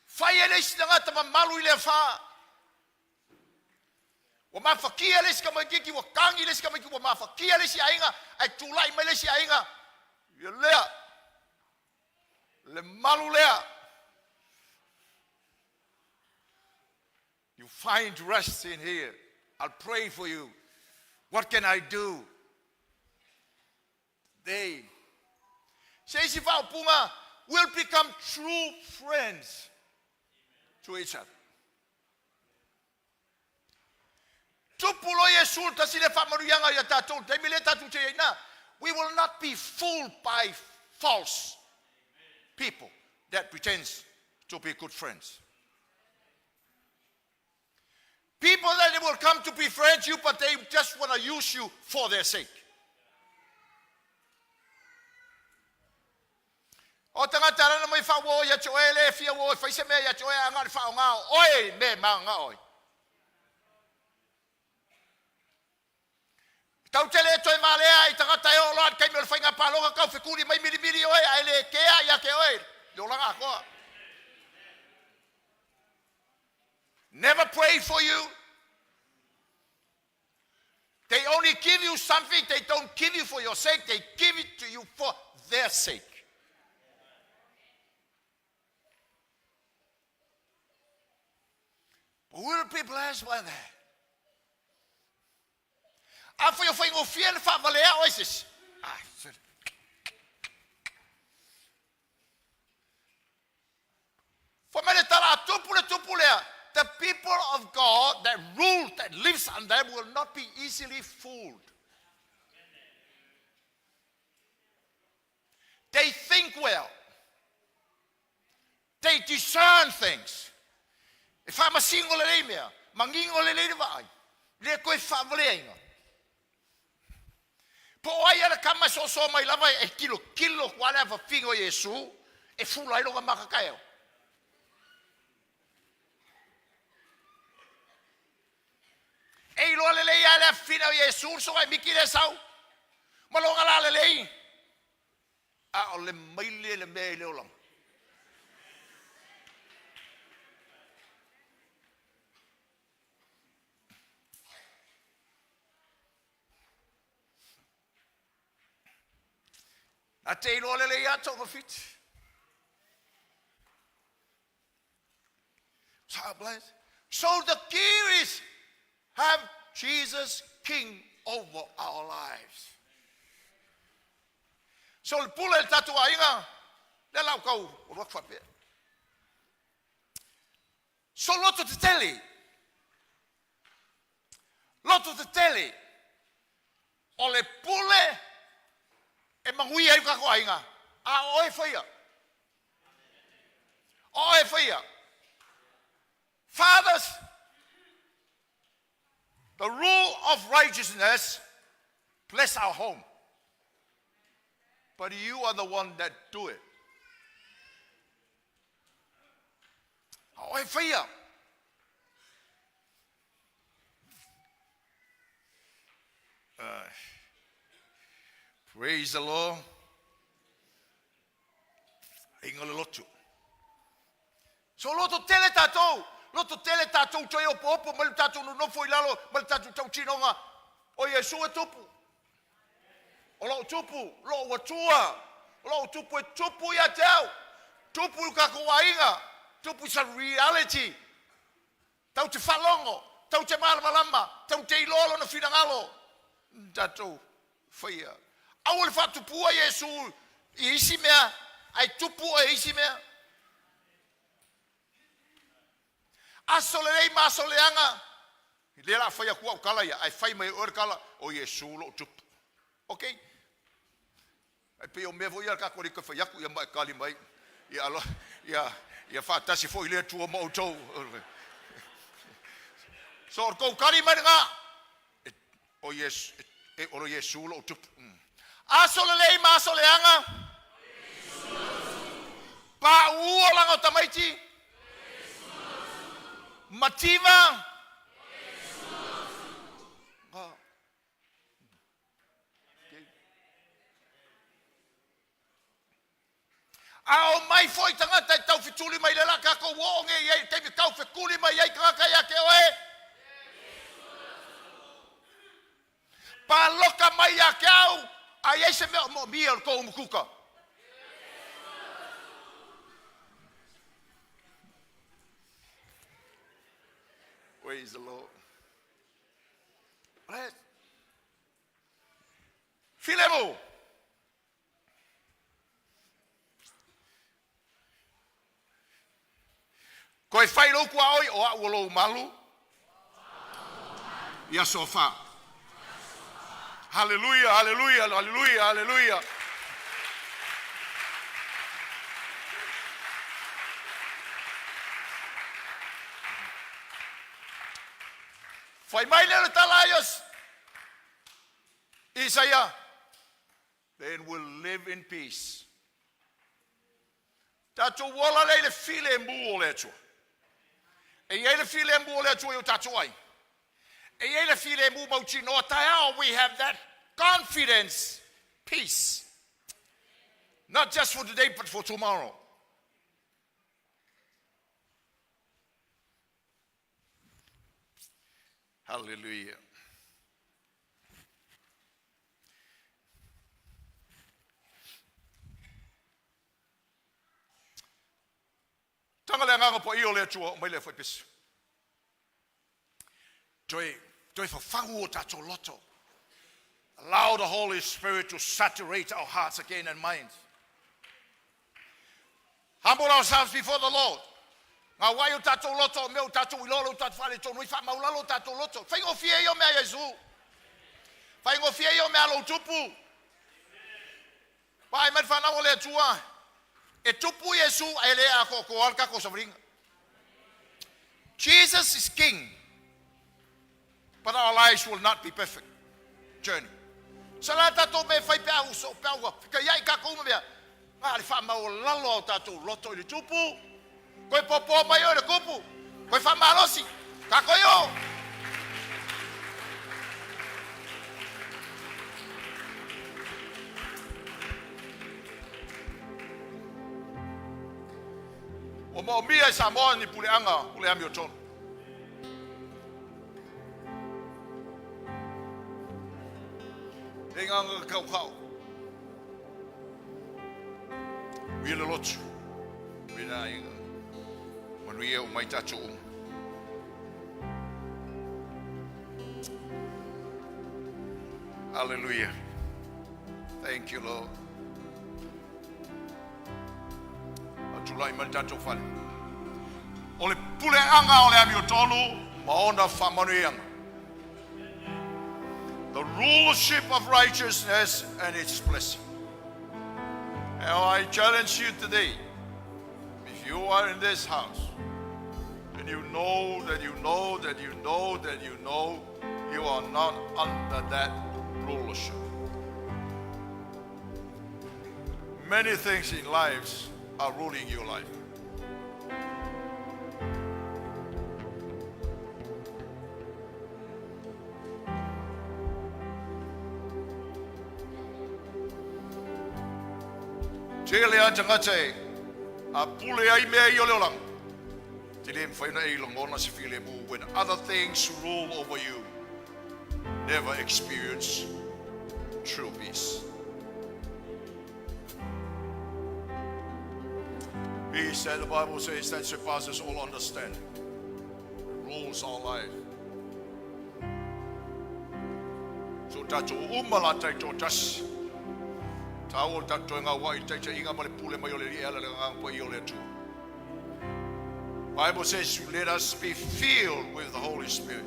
Fai eles nga tama malu ile fa. Wa mafakia eles kama kiki wa kangi eles kama kiki wa mafakia eles ya inga ai tulai mele ya inga. Yelea. Le malu lea. You find rest in here. I'll pray for you. What can I do? They Punga will become true friends to each other. We will not be fooled by false people that pretends to be good friends. People that will come to befriend you, but they just want to use you for their sake. O tanga tara na mai fa wo ya choe le fia wo fa se me ya choe anga fa nga oi me ma nga oi tau tele toi male ai tanga tai o lo kai me fa nga pa lo ka fe kuli mai mili oi ai le ke ya ke oi lo la ko. Never pray for you. They only give you something. They don't give you for your sake. They give it to you for their sake. We'll be blessed by that. For your thing of fear and family, oasis. For many the people of God that rule, that lives on them, will not be easily fooled. They think well. They discern things. If I'm a single lemia, manging ole le vai, le koe family. ko ai ala kama so mai lava e kilo whatever fingo Yesu e fulai lo makakaeo. E lo le le ala fina Yesu so ai mikile sau. Malonga la le le. A ole maile le mele olam. A te lo le le ya to fit. So the key is have Jesus King over our lives. So le pula el tatu ainga le lau kau o rock fa pe. So loto te tele. Loto te tele. O le pule e mangui ai ka ko ainga. A oe faia. Oe faia. Fathers, the rule of righteousness bless our home. But you are the one that do it. Oe faia. Praise the Lord. Inga le lotu. So loto tele tatou. Loto tele tatou toi opo mal tatou no foi lalo mal tatou tau chinonga. O Yesu e tupu. O lo tupu, lo watua. Lo tupu e tupu ya tau. Tupu ka kuainga. Tupu is a reality. Tau te falongo, tau te malama, tau te ilolo na finangalo. Tatou faia. Au le fatu pua Yesu I isi mea, ai tupu e isi mea. Asolei ma soleanga. Le la faia kua kala ia, ai fai mai or kala o Yesu lo tupu. Okay? Ai pe o me vo ia ka ko ri ka faia ku ia mai kali mai. Ia alo, ia fa tasi fo ile tu mo to. So ko kali mai nga. O Yesu, e o Yesu lo tupu. Asolei ma soleanga. Pa ua langa tamaiti. Mativa. Ao mai foi tangata tau fituli mai lela ka ko wonge ye te kau fe kuli mai ye ka ka ya ke oe. Pa loka mai ya kau ai se me mo mi el ko mukuka. Praise the Lord. Right. Filemo. Koe whai rau kua oi o a uolo malu. Ia sofa. Hallelujah, hallelujah, hallelujah, hallelujah. Whai mai lera talayos. Isaiah. Then we'll live in peace. Tato wala leile file mbu o letua. E ele file mbu o letua yo tato ai. E ele file mbu mauchi no taao. We have that confidence, peace. Not just for today, but for tomorrow. Hallelujah. Tanga le nganga po io le tua mai le foi pis. Toi for fangu tato loto. Allow the Holy Spirit to saturate our hearts again and minds. Humble ourselves before the Lord. Nga wai o tato loto, meu tato ilolo tato fale tonu ifa maulalo tato loto. Fai ngo fie yo mea Yesu. Fai ngo fie yo mea lo tupu. Pai met fana o le tua. E tupu Yesu ele a ko alka ko sabringa. Jesus is King. But our lives will not be perfect journey. Sala tatou me fai pe au so pe au. Ka ia ka ko me. Ah, le fa ma o lalo tatou loto i tupu. Koe popo mai o le kupu. Koe fa malosi. Ka ko yo. O mo mia sa mo ni pule anga, pule ami o tonu. E nganga kau. Wile lotu. Wina inga. Manuia o mai tatu Hallelujah. Thank you, Lord. Atulai mai tatu fale. Ole pule anga ole ami o tonu, maona fa manuianga. The rulership of righteousness and its blessing. And I challenge you today, if you are in this house, and you know that you are not under that rulership. Many things in lives are ruling your life. Tele a tangate a pule ai mea I ole lang. Tele mfaina e longona se file mu when other things rule over you. Never experience true peace. Peace that the Bible says that surpasses all understanding. Rules our life. So tatu umala taito tas. Tau tatu nga wai taita inga male pule mai ole ela ngang po I ole tu. Bible says let us be filled with the Holy Spirit.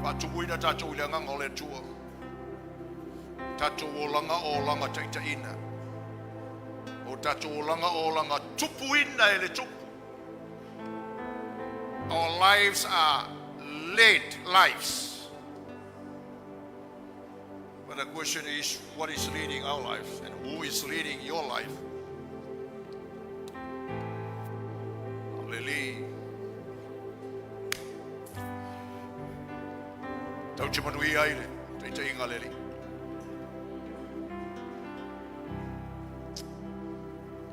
Patu wina tatu ila ngang ole tu. Tatu olanga taita ina. O tatu olanga tupu ina ele tupu. Our lives are late lives. But the question is, what is leading our life and who is leading your life? Hallelujah. Tau te manui aile, te inga leli.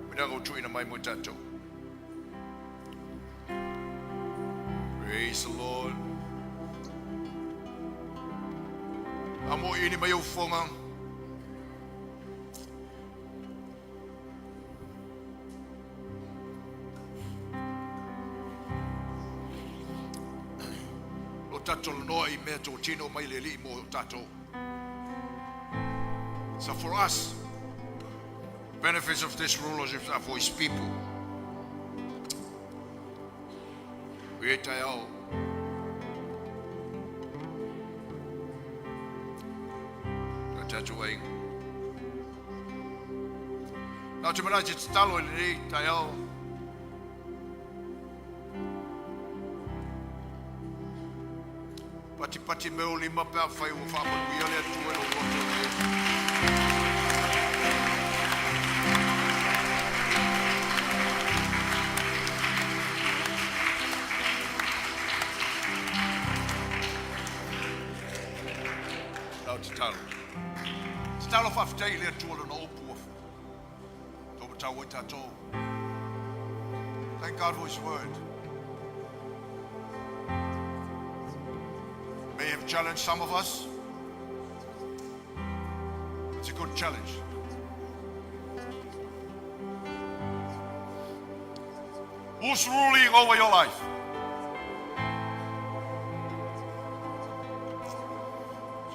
Minango tuina mai mo tatou. Praise the Lord. Amo ini mai o fonga. Lo tato no I mea tō tino mai le li mo tato. So for us, benefits of this rulership are for his people. We etai au. Tatuing. Now to manage it's talo li tayo. Pati me o lima pa fai o fa ma wi ole tu o roto. Now to talo. Talo fa ftai le tu no opu. To tawo tato. Thank God for his word. May have challenged some of us. It's a good challenge. Who's ruling over your life?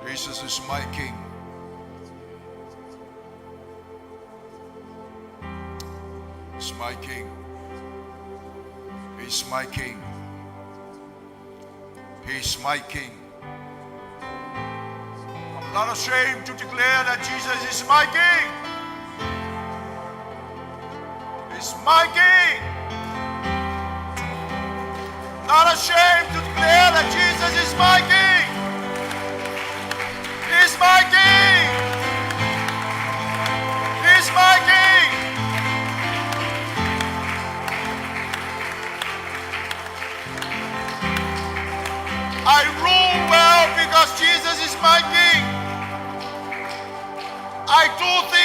Jesus is my King. He's my King. He's my King. He's my King. I'm not ashamed to declare that Jesus is my King. He's my King. Not ashamed to declare that Jesus is my King. He's my King.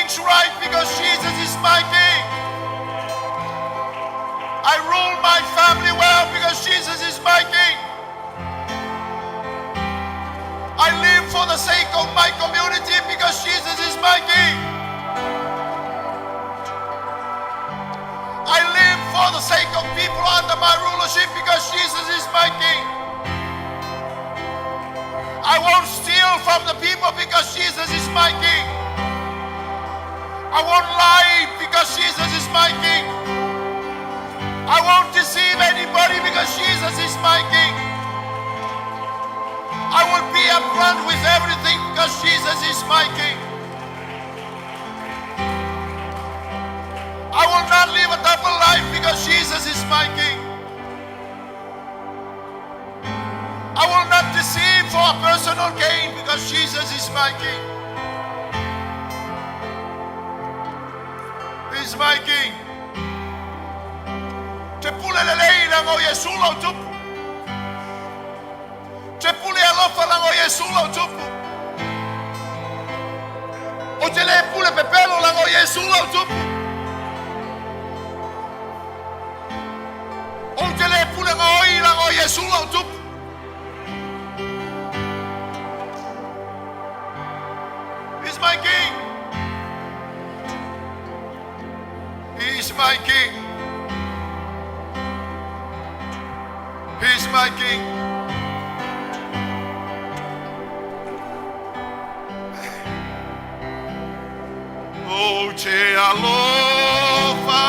things right because Jesus is my King. I rule my family well because Jesus is my King. I live for the sake of my community because Jesus is my King. I live for the sake of people under my rulership because Jesus is my King. I won't steal from the people because Jesus is my King. I won't lie because Jesus is my King. I won't deceive anybody because Jesus is my King. I will be upfront with everything because Jesus is my King. I will not live a double life because Jesus is my King. I will not deceive for a personal gain because Jesus is my King. He's my King. Te pule le leila ngo Yesu lo tupu. Te pule alofa la ngo Yesu lo tupu. O te le pule pepelo la ngo Yesu lo tupu. O te le pule ngo oi la ngo Yesu lo tupu. He's my King. He's my King. He's my King. Oh, te alofa,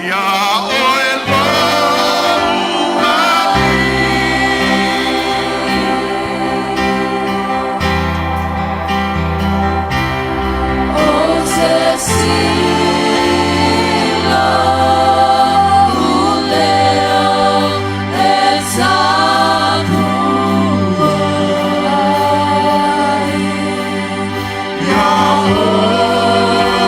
ya o 𝚘𝚌𝚙𝚢𝚛𝚒𝚑𝚝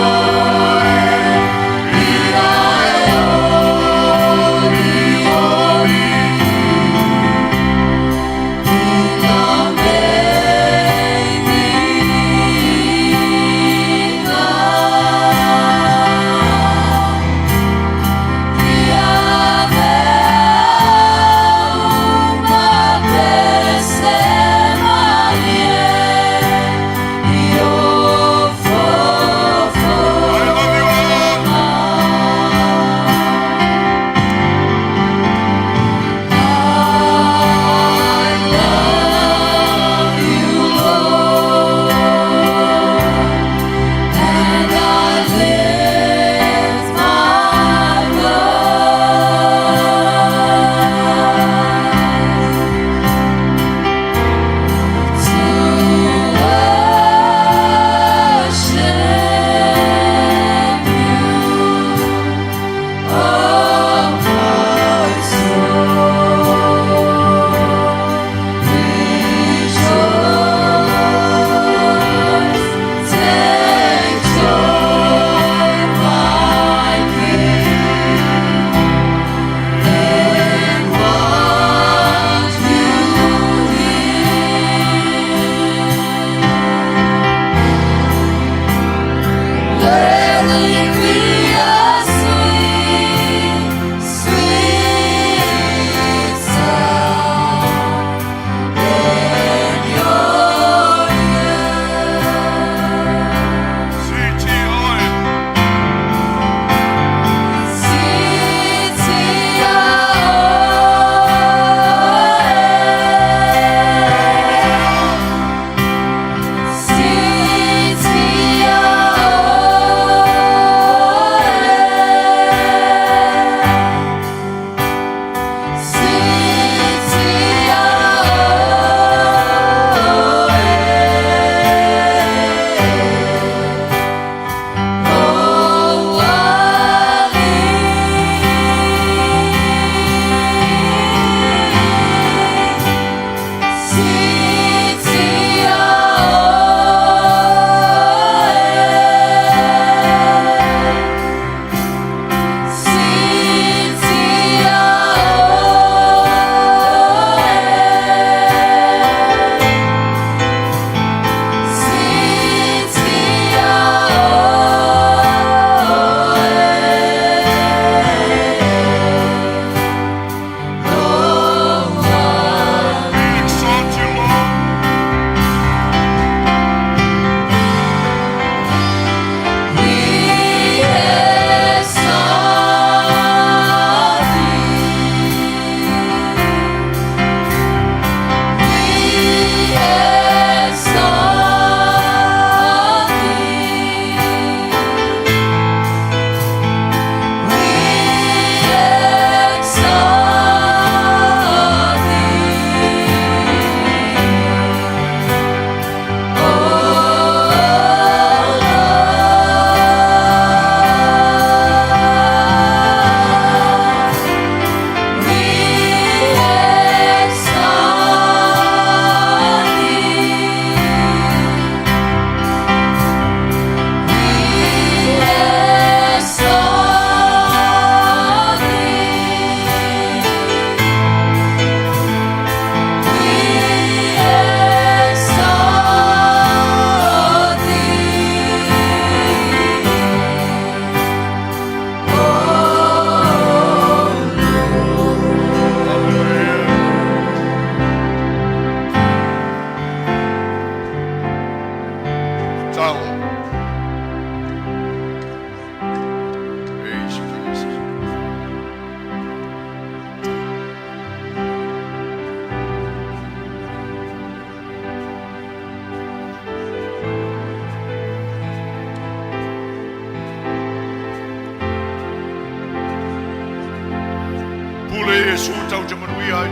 Yesu tau te manui ai.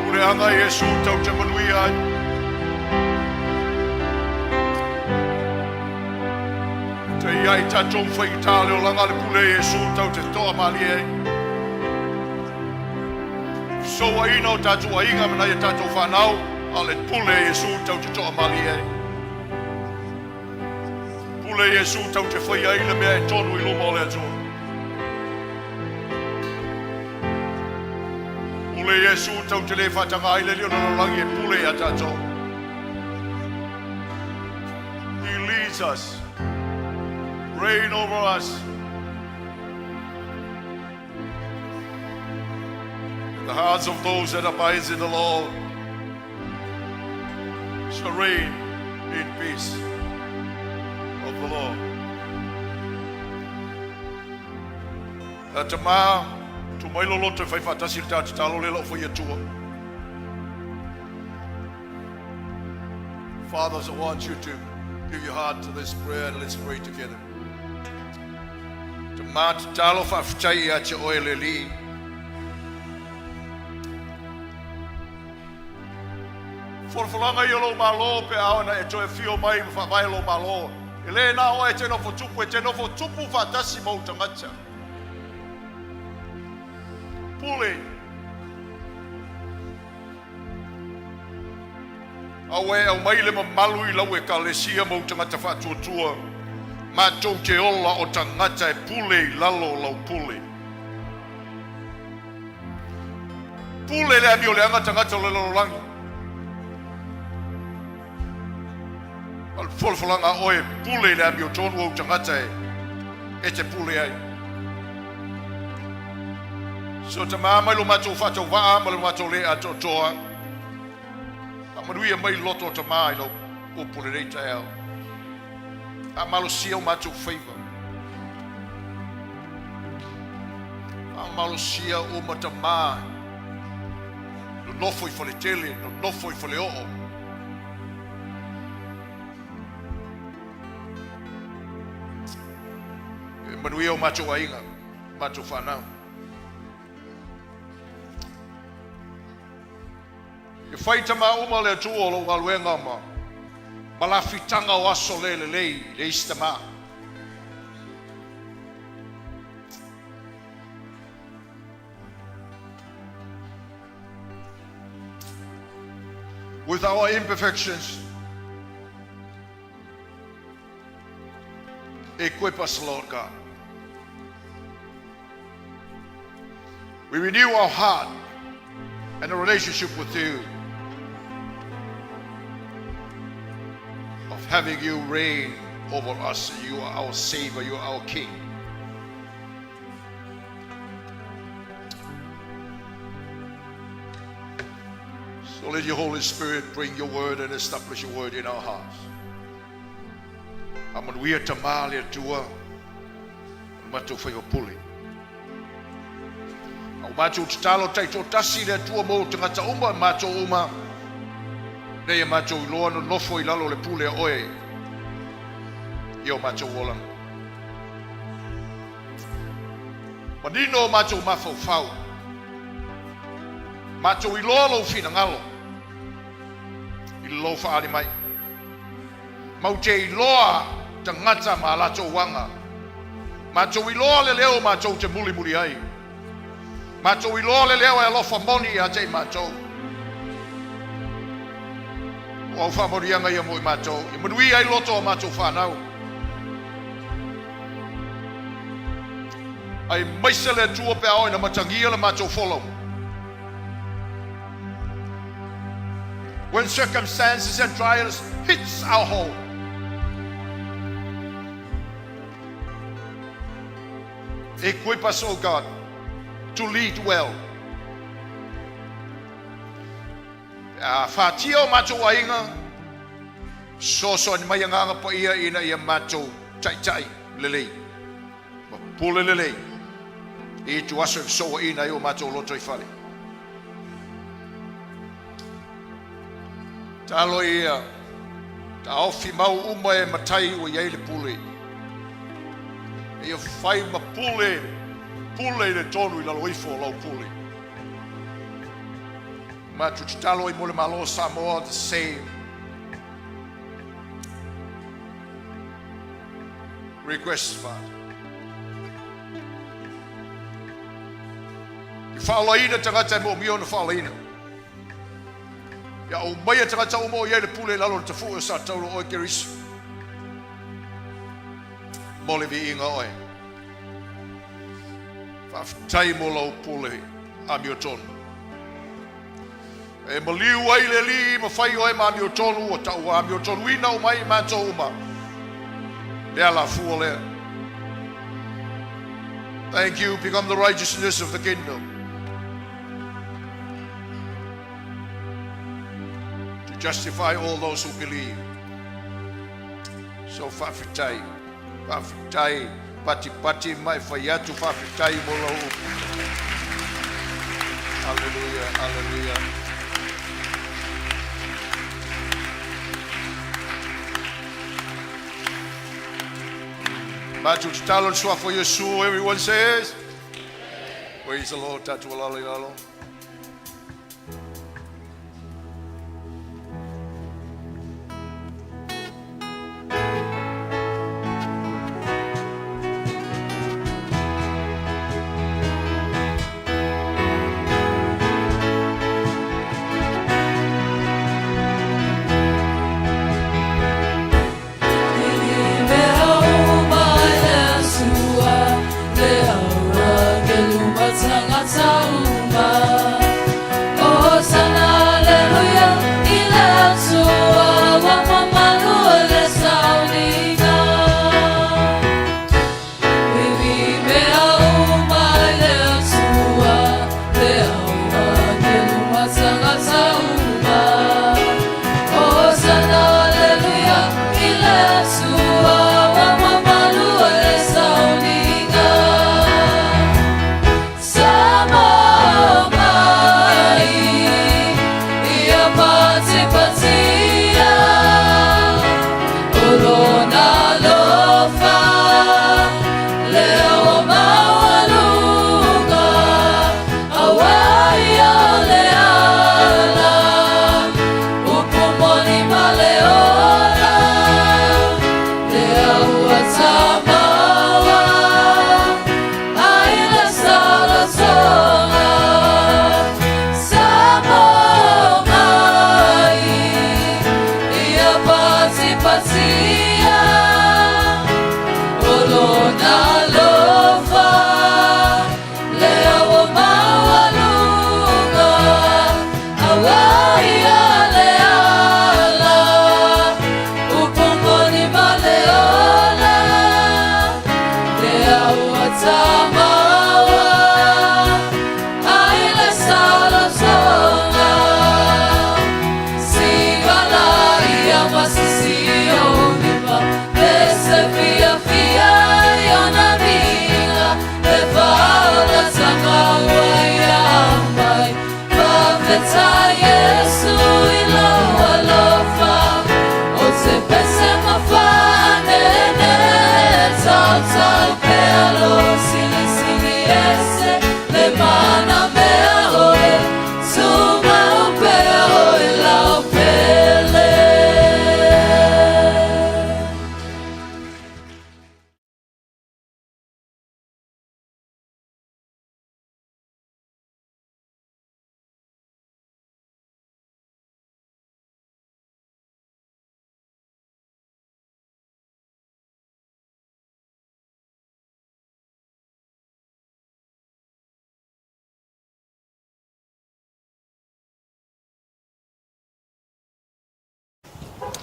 Pule anga Yesu tau te manui ai. Te iai tatou whaitale o langa le pule Yesu tau te toa mali ai. Soa ina o tatou ainga mana ia tatou whanau, a le pule Yesu tau te toa mali ai. Pule Yesu tau te whai ai le mea e tonu I luma o le atua. Pule Yesu tau te le whatanga ai le lio no langi e pule a tatou. He leads us. Reign over us. In the hearts of those that abide in the Lord shall reign in peace of the Lord. Na te mā, tu mai lolo te whai whatasi ta te talo le lau whai atua. Fathers, I want you to give your heart to this prayer and let's pray together. Te mā te talo whawhitai a te oe le li. Forfolanga I lo malo pe aona e toe fio mai ma whawai lo malo. E le na oe te nofo tupu e te nofo tupu whatasi mau tangata. Pule. Awe au mai le mamalu I lau e ka le sia mau tangata whatuatua. Mātou te ola o tangata e pule I lalo lau pule. Pule le ami o le anga tangata o le lalo langi. Al folfolanga oe pule le ami o tonu au tangata e te pule ai. So te māmai lo mātou whatou waa, ma lo mātou le a toa. A manuia mai loto o te mai lo o pule rei te ao. A malo sia o mātou whaiva. A malo sia o mata mai. No nofo I whale tele, no nofo I whale oo. E manuia o mātou ainga, mātou whanau. E whaita mā uma le atua o lo waluenga ma. Malafitanga o aso le istama. With our imperfections, equip us, Lord God. We renew our heart and a relationship with you. Of having you reign over us. You are our Savior, you are our King. So let your Holy Spirit bring your word and establish your word in our hearts. Amanuia tamale atua, matou whai o pule. Au matou te talo taito tasi le atua mo tangata uma, matou uma. Nei matou I loa no nofo I lalo le pule a oe. Io matou wola. Manino matou mafau fau. Matou I loa lo fina ngalo. I lo faali mai. Mau te I loa tangata ma lato wanga. Matou I loa le leo matou te muli muli ai. Matou I loa le leo e alofa moni a te matou. O whamorianga ia mo I mātou. I manui ai loto o mātou whanau. Ai maisa le tua pe aoi na matangia le mātou follow. When circumstances and trials hits our home, equip us, O God, to lead well. Whatia o mātou ainga, soso ni mai nganga pa ia ina ia mātou tai lelei. Ma pule lelei. I tu aso soa ina i o mātou loto I whare. Talo ia, ta ofi mau uma e matai o iei le pule. Ia whai ma pule, pule le tonu I lalo ifo lau pule. Matu talo I mole malo Samoa the same. Request, Father. I whaalaina tangata mo mio na whaalaina. Ia o mai tangata o mo ia le pule lalo te fu sa taulo o keris. Mole vi inga oi. Whaftai mo lau pule a mio tonu. E maliu ai le li ma whai oi ma mio tonu o tau a mio tonu ina o mai ma tau ma. Lea la fua lea. Thank you, become the righteousness of the kingdom. To justify all those who believe. So whawhitai, pati mai whaiatu whawhitai mola upu. Hallelujah, hallelujah. Matu talon swa for Yesu, everyone says. Praise the Lord, tatu alali lalo.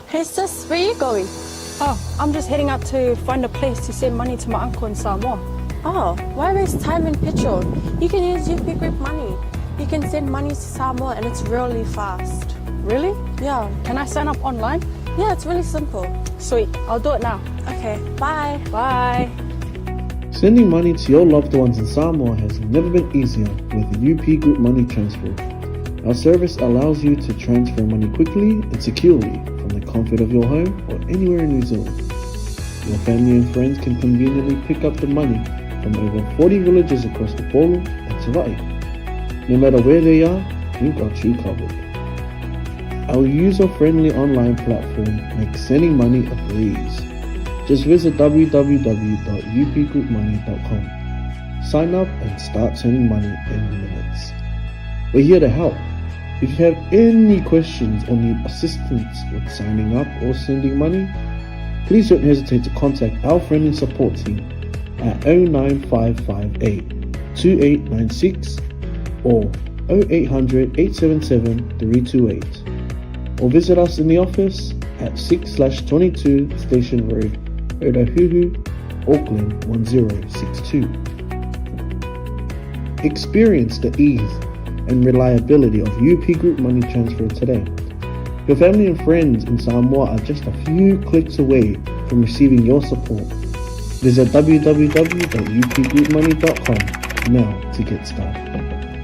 Hey sis, where are you going? Oh, I'm just heading out to find a place to send money to my uncle in Samoa. Oh, why waste time and petrol? You can use UP Group Money. You can send money to Samoa and it's really fast. Really? Yeah. Can I sign up online? Yeah, it's really simple. Sweet, I'll do it now. Okay, bye. Bye. Sending money to your loved ones in Samoa has never been easier with the UP Group Money Transfer. Our service allows you to transfer money quickly and securely from the comfort of your home or anywhere in New Zealand. Your family and friends can conveniently pick up the money from over 40 villages across Toelupe and 𝚟𝚑𝚍. No matter where they are, we've got you covered. Our user-friendly online platform makes sending money a breeze. Just visit www.upgroupmoney.com. Sign up and start sending money in minutes. We're here to help. If you have any questions or need assistance with signing up or sending money, please don't hesitate to contact our friendly support team at 09558 2896 or 0800-877-328, or visit us in the office at 6/22 Station Road, 𝚟𝚑𝚙𝚢𝚑𝚜, Auckland 1062. Experience the ease and reliability of UP Group Money Transfer today. Your family and friends in Samoa are just a few clicks away from receiving your support. Visit www.upgroupmoney.com now to get started.